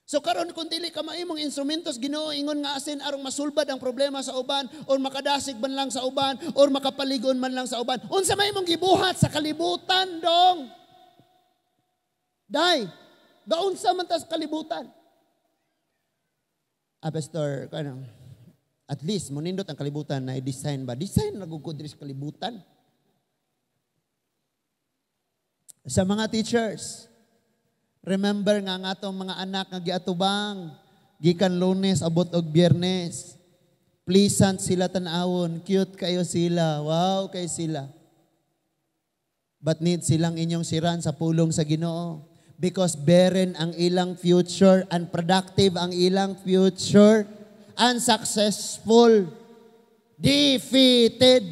So karon kung dili ka maimong instrumentos Ginoo ingon nga asin arong masulbad ang problema sa uban or makadasig man lang sa uban or makapaligon man lang sa uban. Unsa may imong gibuhat sa kalibutan dong? Day. Gaon sa mantas kalibutan. Pastor, at least, munindot ang kalibutan na i-design ba? Design na gugudri sa kalibutan. Sa mga teachers, remember nga atong mga anak nga giatubang, gikan Lunes, abot og Biyernes. Pleasant sila tanawon, cute kayo sila, wow kayo sila. But need silang inyong siran sa pulong sa Ginoo. Because barren ang ilang future, unproductive ang ilang future, unsuccessful, defeated.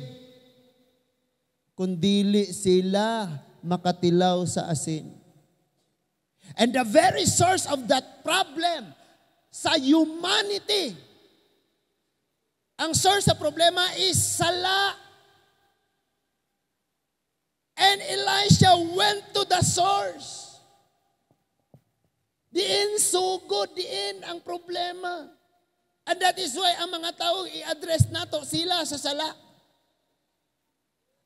Kundili sila makatilaw sa asin. And the very source of that problem sa humanity, ang source sa problema is sala. And Elisha went to the source. Diin sugod, diin ang problema. And that is why ang mga tao i-address nato sila sa sala.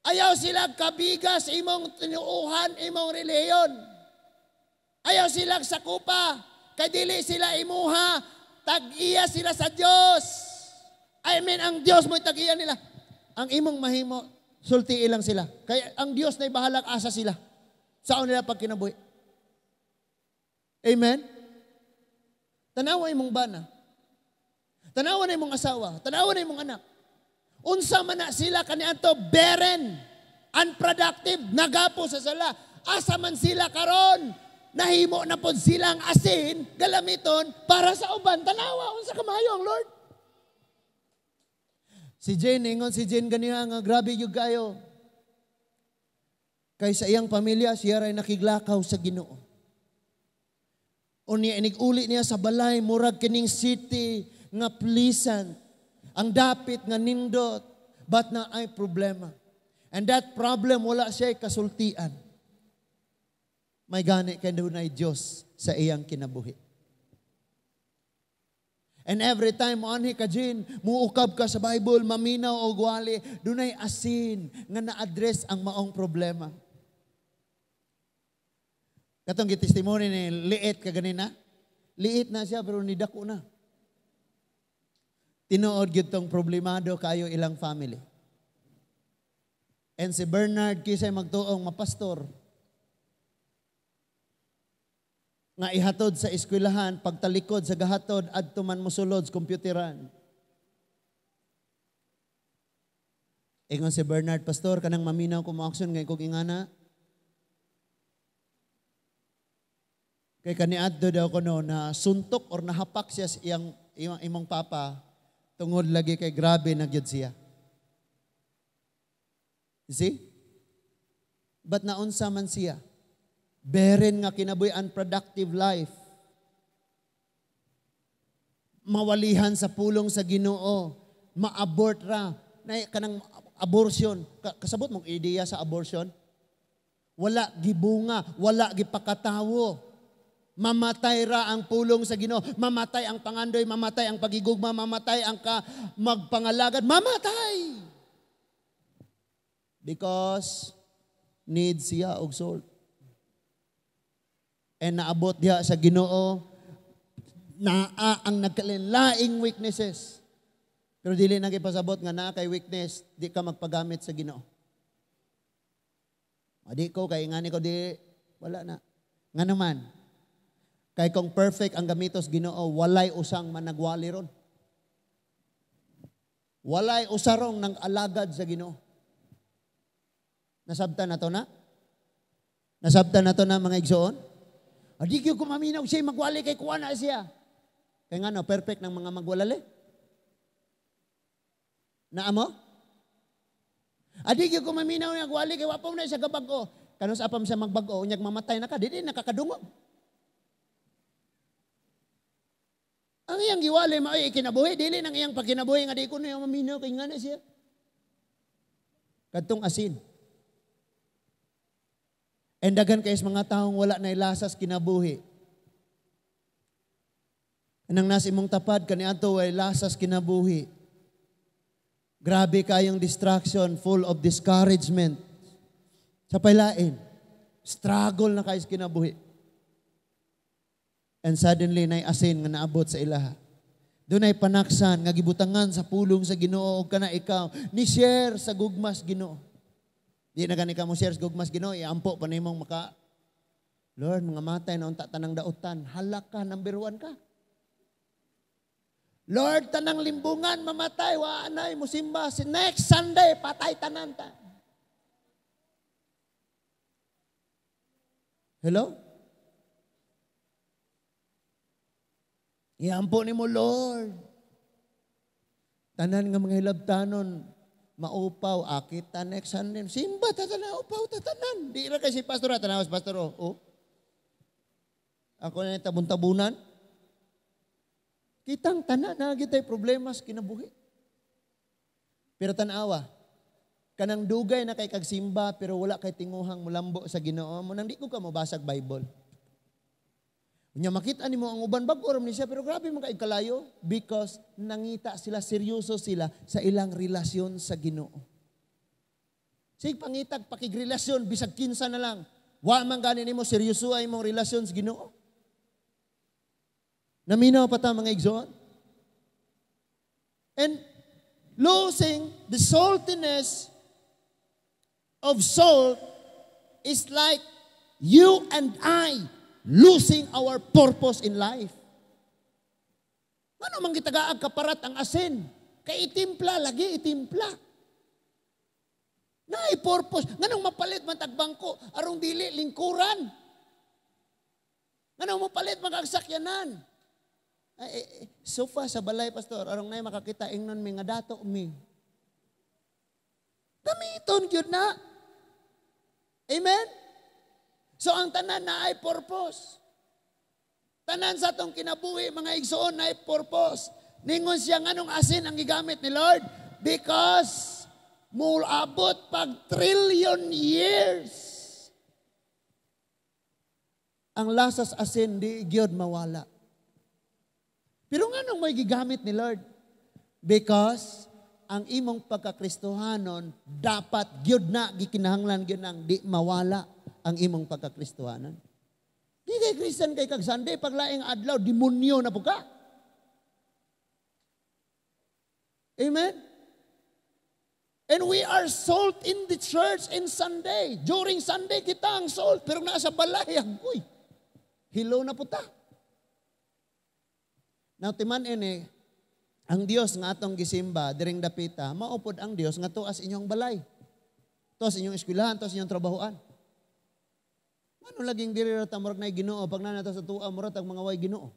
Ayaw sila kabigas imong tinuuhan, imong reliyon. Ayaw sila sakupa, kay dili sila imuha, tag-iya sila sa Dios. I mean, ang Dios mo tag-iya nila. Ang imong mahimo, sulti ilang sila. Kaya ang Dios na bahalag asa sila. Saan nila pag kinabuhi? Amen? Tanawa imong bana. Tanawa na imong asawa. Tanawa na imong anak. Unsa man na sila kaniadto barren, unproductive, nagapo sa sala. Asa man sila karon, nahimo na pod silang asin, galamiton para sa uban. Tanawa, unsa kamayong Lord? Si Jane, ingon si Jane ganiha nga grabe yung kayo. Kay sa iyang pamilya, siya ray nakiglakaw sa Ginoo. Unya inig-uli niya sa balay, murag kining city nga pleasant. Ang dapit nga nindot, but na ay problema. And that problem, wala siya kasultian. May gani kay dunay Dios sa iyang kinabuhi. And every time mo anhi ka Jin, muukab ka sa Bible, maminaw o gwali, dunay asin nga na-address ang maong problema. Katong gitestimony ni liit ka ganina. Liit na siya pero nidako na. Tinuod gyud tong problemado kayo ilang family. And si Bernard kisay magtuong mapastor. Nga ihatod sa eskwelahan, pagtalikod sa gahatod, adto man mosulod sa kompyuteran. Ingon si Bernard, pastor, kanang maminaw ko mo aksyon ngayon kong ingana. Kay kaniadto daw ko no, na suntok or nahapak siya sa imong papa, tungod lagi kay grabe na gyud siya. You see? But naunsa man siya? Beren nga kinabuhi unproductive life. Mawalihan sa pulong sa Ginoo, ma-abort ra, na kanang abortion. Kasabot mong ideya sa abortion? Wala gibunga, wala gipakatawo. Mamatay ra ang pulong sa Ginoo, mamatay ang pangandoy, mamatay ang pagigugma, mamatay ang magpangalagad, mamatay. Because need siya og salt. And naabot diha sa Ginoo naa ang nagkalaing weaknesses. Pero dili na gipasabot nga naa kay weakness, di ka magpagamit sa Ginoo. Adi ko kay ngani ko di wala na. Nga naman kay kung perfect ang gamitos Ginoo, walay usang managwali ron. Walay usarong ng alagad sa Ginoo. Nasabtan na to na? Nasabtan na to na mga igsoon? Adi ko kumaminaw siya magwali kay kuha na siya. Kaya nga no, perfect ng mga magwalali. Naamo? Adi ko kumaminaw ng magwali kay wapong na siya gabago. Kano sa apam siya magbago, unyag mamatay na ka, di nakakadungog. Ang iyang giwali maay kinabuhi, dili nang iyang pagkinabuhi nga di ko na yung maminaw kay nga na siya. Kadtong asin. And dagan kaysa mga taong wala na ilasas kinabuhi. Anang nasa imong tapad, kaniadto ay lasas kinabuhi. Grabe kayong distraction, full of discouragement. Sa pailain, struggle na kayo sa kinabuhi. And suddenly, nay asin nga naabot sa ilaha. Doon ay panaksan, nga gibutangan sa pulong sa Ginoo, o kana ikaw, ni share sa gugmas Ginoo. Di na gani ka mo share sa gugmas Ginoo, iampo pa na imong maka, Lord, mga matay na unta tanang dautan, halak ka, number 1 ka. Lord, tanang limbungan, mamatay, waanay, musimba, si next Sunday, patay tanan ta. Hello? Iampo ni mo, Lord. Tanan nga mga hilabtanon, maupaw, akit ta next Sunday. Simba, tatanaw, upaw, tatanan. Di ra kasi pastor, tanawas pastor, oh. Ako na tabun-tabunan. Kitang tanan na gitay problema sa kinabuhi. Pero tanawa, kanang dugay na kay kagsimba, pero wala kay tinguhang mulambo sa Ginoo mo, nang di ko ka mabasag Bible. Nya makita nimo ang uban bag-o ni siya pero grabe man kay kalayo because nangita sila, seryoso sila sa ilang relasyon sa Ginoo. Sig pangitag pakigrelasyon bisag kinsa na lang. Wa man gani nimo seryoso ay imong relasyon sa Ginoo. Naminaw pa ta mga igsoon. And losing the saltiness of salt is like you and I losing our purpose in life. Ano man gitagaag kaparat ang asin? Kay itimpla, lagi itimpla. Na purpose. Nganong mapalit man tagbangko, arong dili lingkuran. Nganong mapalit magagsakyanan. Sofa sa balay, pastor, arong na makakita ingnon mi nga dato mi. Gamiton gyud na. Amen? So ang tanan na ay purpose. Tanan sa atong kinabuhi, mga igsoon na ay purpose. Ningon siya nganong asin ang gigamit ni Lord? Because abot pag trillion years. Ang lasas asin di gyud mawala. Pero nganong may gigamit ni Lord? Because ang imong pagkakristohanon dapat gyud na gikinahanglan gyud nang di mawala ang imong pagkakristohanon. Di kay Christian kay kag Sunday paglaing adlaw demonyo na po ka. Amen. And we are salt in the church in Sunday. During Sunday kita ang salt pero nasa balay agoy. Hilaw na po ta. Now timan ini ang Dios nga atong gisimba diring dapita, maupod ang Dios nga tuas inyong balay. Tuas inyong eskwelahan, tuas inyong trabahoan. Ano laging diri ra ta murag nay Ginoo pag nanata sa tuwa murag ang mga way Ginoo.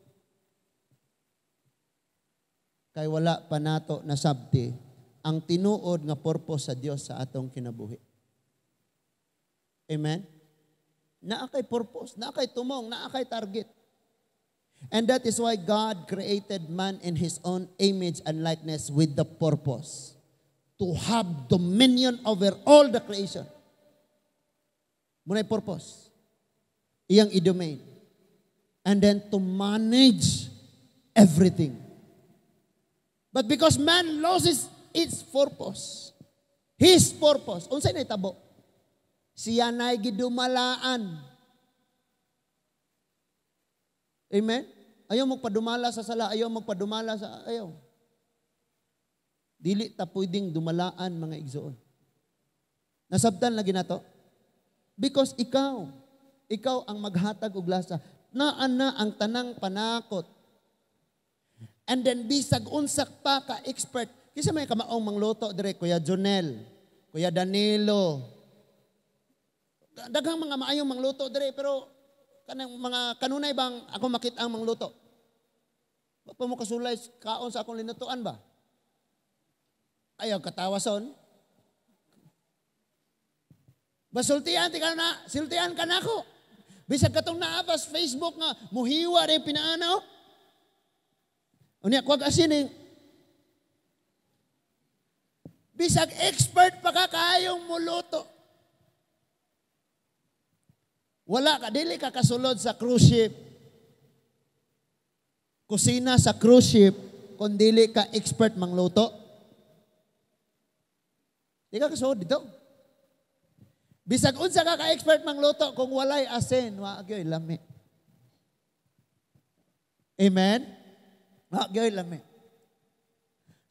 Kay wala pa nato nasabti ang tinuod nga purpose sa Dios sa atong kinabuhi. Amen. Naa kay purpose, naa kay tumong, naa kay target. And that is why God created man in His own image and likeness with the purpose to have dominion over all the creation. Munay purpose. Iyang i-domain. And then to manage everything. But because man loses its purpose, his purpose, unsay na itabo? Siya na'y gidumalaan. Amen? Ayaw magpadumala sa sala, ayaw magpadumala sa, ayaw. Dili ta pwedeng dumalaan mga igsoon. Nasabtan lagi na to? Because ikaw ang maghatag og lasa. Naan na ang tanang panakot. And then bisag unsak pa ka expert. Kisa may kamaong mangluto dire Kuya Jonel, Kuya Danilo. Daghang mga maayong mangluto dire pero kanang mga kanunay bang ako makita ang mangluto? Wa pa mo kasulay kaon sa akong linutuan ba? Ayaw katawason. Basultian ti ka na, siltian ka na ako. Bisag katong naabas Facebook nga muhiwa rin pinaanaw. Unya kuwag asining. Bisag expert pa ka kayong muluto. Wala ka, dili ka kasulod sa cruise ship. Kusina sa cruise ship, kung dili ka expert mangluto. Di ka kasulod dito. Bisag unsa ka ka-expert mangluto kung walay asin, wa gyoy lami. Amen? Wa gyoy lami.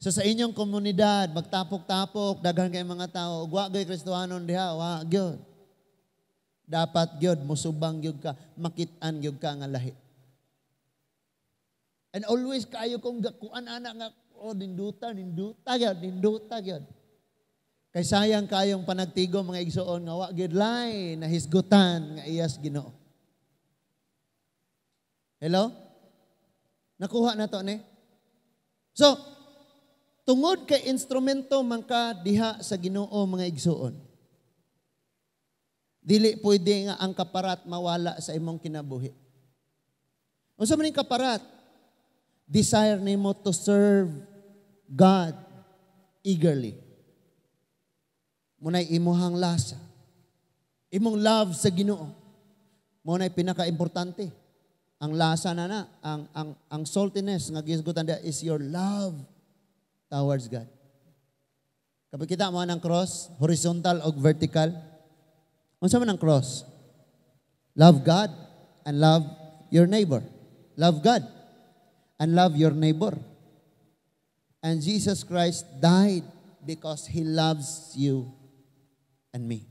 So sa inyong komunidad, magtapok-tapok, daghan kay mga tao, wa gyoy Kristohanon diha, wa gyoy. Dapat gyud musubang gyud ka, makit-an gyud ka nga lahi. And always kayo kung kuan ana nga ninduta gyud. Kay sayang kayong panagtigo mga igsoon nga wa gyud lay na hisgutan nga iyas Ginoo. Hello? Nakuha na to ni? So, tungod kay instrumento man ka diha sa Ginoo mga igsoon. Dili pwede nga ang kaparat mawala sa imong kinabuhi. Unsa man ning kaparat? Desire nimo to serve God eagerly. Munay imuhang lasa. Imong love sa Ginoo. Munay pinaka-importante. Ang lasa na ang saltiness nga gisgutan dia is your love towards God. Kapag kita mo ng cross, horizontal o vertical, unsa man ang cross? Love God and love your neighbor. Love God and love your neighbor. And Jesus Christ died because He loves you and me.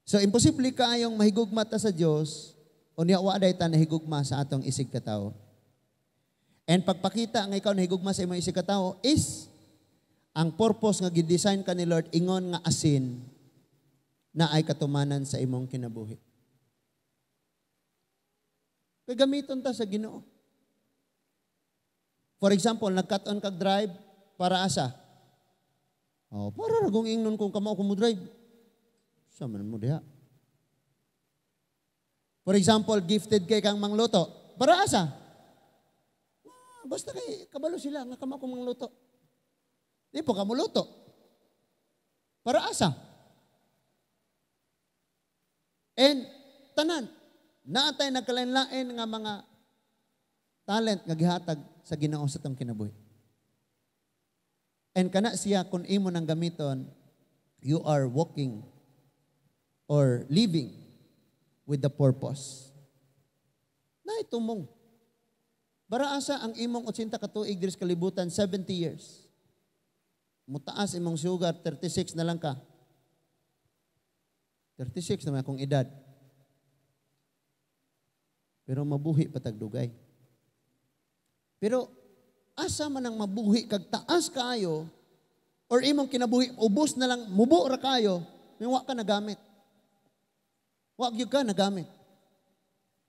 So imposible kaayong mahigugma ta sa Dios unya wa day ta nahigugma sa atong isig ka tawo. And pagpakita nga ikaw nahigugma sa imong isig ka tawo is ang purpose nga gidesign ka ni Lord ingon nga asin na ay katumanan sa imong kinabuhi. Kay gamiton ta sa Ginoo. For example, nag-cut-on kag drive para asa? Oh, para ragong ingnon kung kamao ko mo drive. Sa man mo diha. For example, gifted kay kang mangluto. Para asa? Basta kay kabalo sila nga kamao ko mangluto. Di po ka muluto. Para asa? And tanan, naatay nagkalain-lain nga mga talent nga gihatag sa Ginoo sa tong kinabuhi. And kana siya kung imo nang gamiton, you are walking or living with the purpose. Na itumong. Baraasa ang imong 80 ka tuig diri sa kalibutan, 70 years. Mutaas imong sugar, 36 na lang ka. 36 naman akong edad. Pero mabuhi patagdugay. Pero asa man ang mabuhi kag taas kaayo or imong kinabuhi ubos na lang mubo ra kayo, wa ka nagamit. Wa gyud ka nagamit.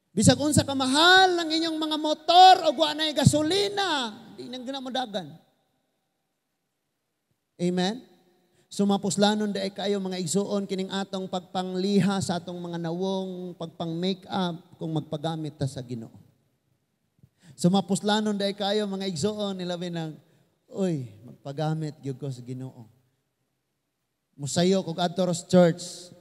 Bisag unsa ka mahal ang inyong mga motor o wa nay gasolina, di nang ginamadagan. Amen. Sumapuslanon di ay kayo mga igsuon kining atong pagpangliha sa atong mga nawong, pagpang-make up kung magpagamit ta sa Ginoo. Sumapuslanon di ay kayo mga igsuon nilabi ng, uy, magpagamit gyud ko sa Ginoo. Musayo kog adto sa church.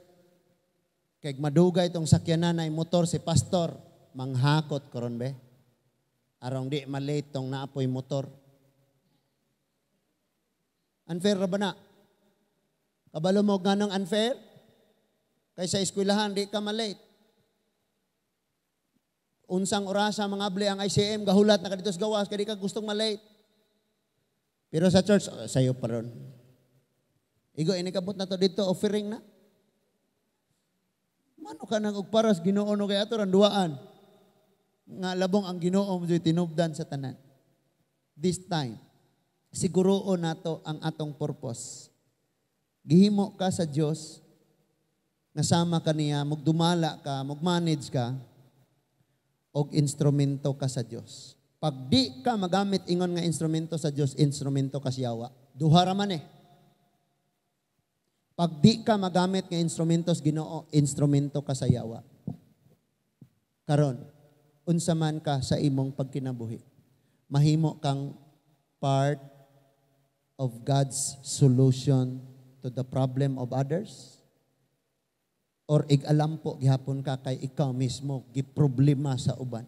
Kay madugay itong sakyanan ay motor si pastor, manghakot karon be. Arong di malate tong naapoy motor. Unfair ra ba na? Kabalo mo ganong unfair? Kaysa eskwelahan, di ka malate. Unsang orasa mga able ang ICM, gahulat na ka dito sa gawas, kaya di ka gustong malate. Pero sa church, sayo pa ron. Igo, inikabot na to dito, offering na. Mano ka nang ugparas, Ginoo no kaya ito, randuaan. Nga labong ang Ginoo mo tinubdan sa tanan. This time, siguroon nato ang atong purpose. Gihimo ka sa Dios, nasama ka niya, magdumala ka, magmanage ka, og instrumento ka sa Dios. Pag di ka magamit ingon nga instrumento sa Dios, instrumento ka siyawa. Duha ra man eh. Pag di ka magamit nga instrumento sa Ginoo, instrumento ka sa yawa. Karon, unsa man ka sa imong pagkinabuhi, mahimo kang part of God's solution to the problem of others? Or ig-alampo gihapon ka kay ikaw mismo giproblema sa uban?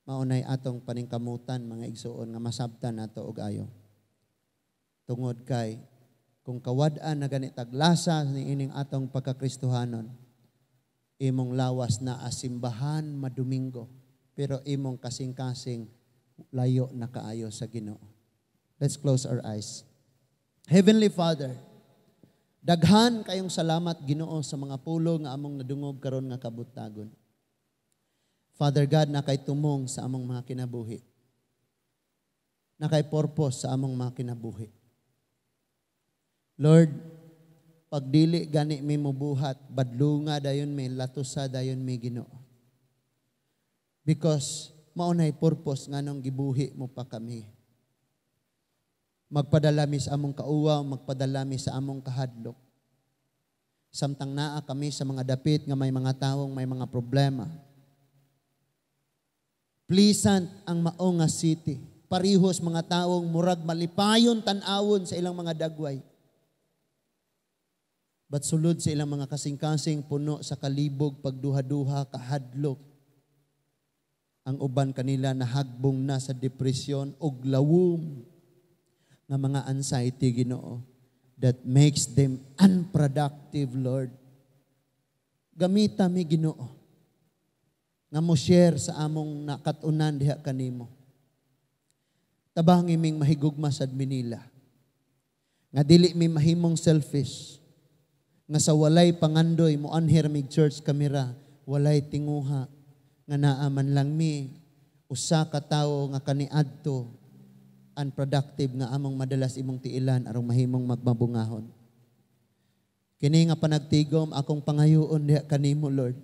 Maunay atong paningkamutan mga igsuon nga masabtan nato og ayo. Tungod kay kung kawad-an na ganit taglasa ni ining atong pagkakristohanon, imong lawas na asimbahan madomingo, pero imong kasing-kasing layo na kaayo sa Ginoo. Let's close our eyes. Heavenly Father, daghan kayong salamat Ginoo sa mga pulo nga among nadungog karon nga kabutagon. Father God, na kay tumong sa among mga kinabuhi. Na kay purpose sa among mga kinabuhi. Lord, pagdili gani mi mubuhat, badlunga dayon mi, latusa dayon mi Ginoo. Because maunay purpose nga nung gibuhi mo pa kami. Magpadala mi sa among kauwaw, magpadala mi sa among kahadlok. Samtang naa kami sa mga dapit nga may mga tawong may mga problema. Pleasant ang mao nga city. Parihos mga tawong murag malipayon tan-awon sa ilang mga dagway. But sulod sa ilang mga kasing-kasing puno sa kalibog, pagduha-duha, kahadlok. Ang uban kanila nahagbong na sa depresyon o glawom nga mga anxiety Ginoo that makes them unproductive, Lord. Gamita mi Ginoo nga mo share sa among nakatunan diha kanimo. Tabang iming mahigugma sad Manila. Nga dili mi mahimong selfish. nga sa walay pangandoy mo anher mig church kamera, walay tinguha nga naaman lang mi usa ka tawo nga kaniadto unproductive nga among madalas imong tiilan arong mahimong magmabungahon. Kini nga panagtigom akong pangayoon diha kanimo, Lord.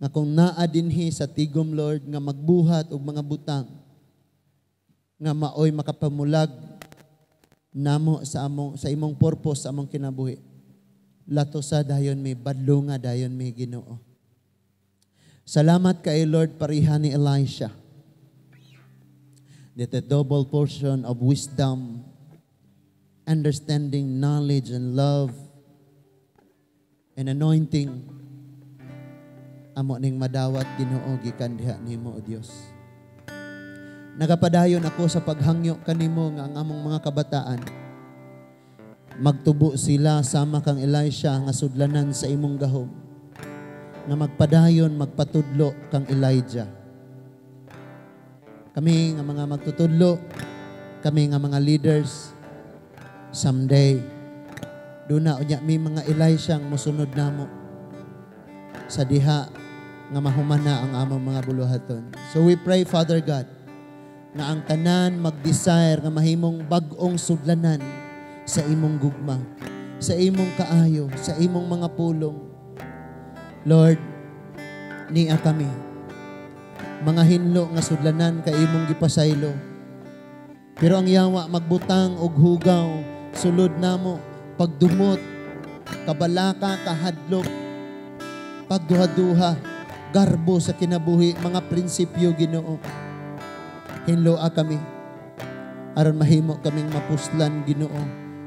Nga kung naa dinhi sa tigom, Lord, nga magbuhat og mga butang nga maoy makapamulag namo sa imong purpose sa among kinabuhi. Lato sa dayon mi badlo nga dayon mi Ginoo. Salamat kay Lord pariha ni Elisha. That a double portion of wisdom, understanding, knowledge, and love, and anointing, amo ning madawat Ginoo gikan diha nimo o Dios. Nagapadayon ako sa paghangyo kanimo nga ang among mga kabataan magtubo sila sama kang Elisha nga sudlanan sa imong gahom nga magpadayon magpatudlo kang Elijah. Kami nga mga magtutudlo, kami nga mga leaders someday duna unya mi mga Elisha ang mosunod namo sa diha nga mahumana ang among mga buluhaton. So we pray, Father God, na ang tanan mag-desire nga mahimong bag-ong sudlanan sa imong gugma, sa imong kaayo, sa imong mga pulong. Lord, niya kami, mga hinlo nga sudlanan kay imong gipasaylo. Pero ang yawa magbutang og hugaw, sulod namo, pagdumot, kabalaka, kahadlok, pagduha-duha, garbo sa kinabuhi, mga prinsipyo Ginoo. Hinloa kami, aron mahimo kaming mapuslan Ginoo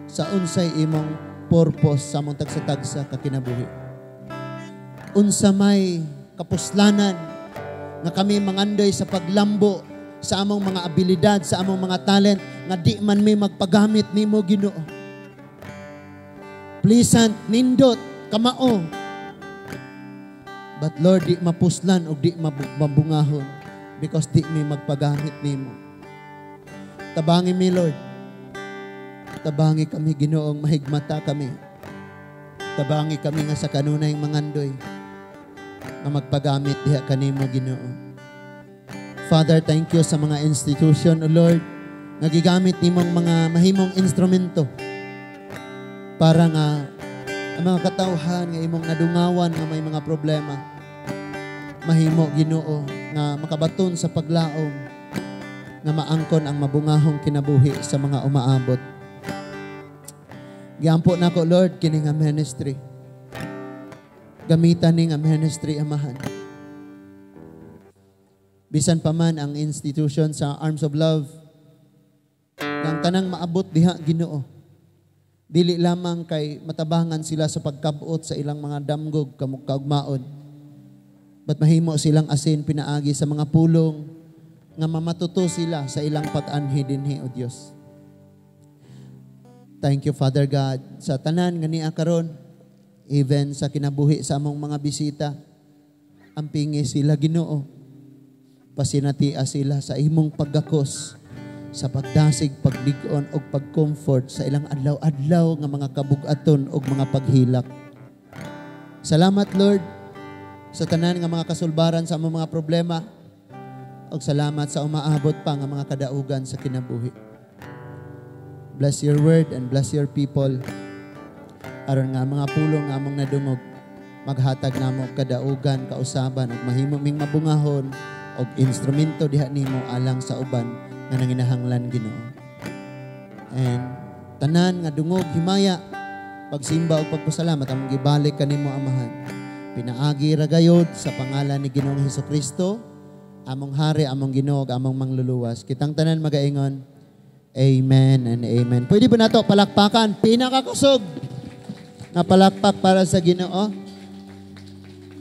sa unsay imong purpose sa among tagsa-tagsa ka kinabuhi. Unsa may kapuslanan nga kami mangandoy sa paglambo sa among mga abilidad, sa among mga talent nga di man may magpagamit nimo Ginoo. Pleasant, nindot, kamao. But Lord, di mapuslan o di mabungahon because di may magpagamit nimo. Tabangi mi, Lord. Tabangi kami, Ginoong mahigmata kami. Tabangi kami nga sa kanunay mangandoy na magpagamit diha kanimo, Ginoo. Father, thank you sa mga institution, O Lord, nga gigamit nimong mga mahimong instrumento para nga ang mga katawhan nga imong nadungawan nga may mga problema mahimo Ginoo nga makabaton sa paglaom nga maangkon ang mabungahong kinabuhi sa mga umaabot. Giampo nako Lord kini nga ministry. Gamitan ni nga ministry Amahan. Bisan pa man ang institution sa Arms of Love, ang tanang maabot diha Ginoo. Dili lamang kay matabangan sila sa pagkabuot sa ilang mga damgog kaugmaon. But mahimo silang asin pinaagi sa mga pulong nga mamatuto sila sa ilang pag-anhi dinhi o Dios. Thank you, Father God, sa tanan nga niya karon, even sa kinabuhi sa among mga bisita, ampingi sila Ginoo. Pasinatia sila sa imong paggakos, sa pagdasig, paglig-on, o pag-comfort sa ilang adlaw-adlaw nga mga kabugaton o mga paghilak. Salamat, Lord, sa tanan nga mga kasulbaran sa among mga problema, o salamat sa umaabot pa nga mga kadaugan sa kinabuhi. Bless your word and bless your people. Aron nga mga pulong nga among nadungog, maghatag namo kadaugan, kausaban, ug mahimo ming mabungahon og instrumento diha nimo alang sa uban nga nanginahanglan Ginoo. And tanan nga dungog himaya, pagsimba ug pagpasalamat among gibalik kanimo Amahan. Pinaagi ra gayod sa pangalan ni Ginoong Hesukristo, among hari, among Ginoo, among mangluluwas. Kitang tanan magaingon, amen and amen. Pwede ba nato palakpakan? Pinakakusog na palakpak para sa Ginoo.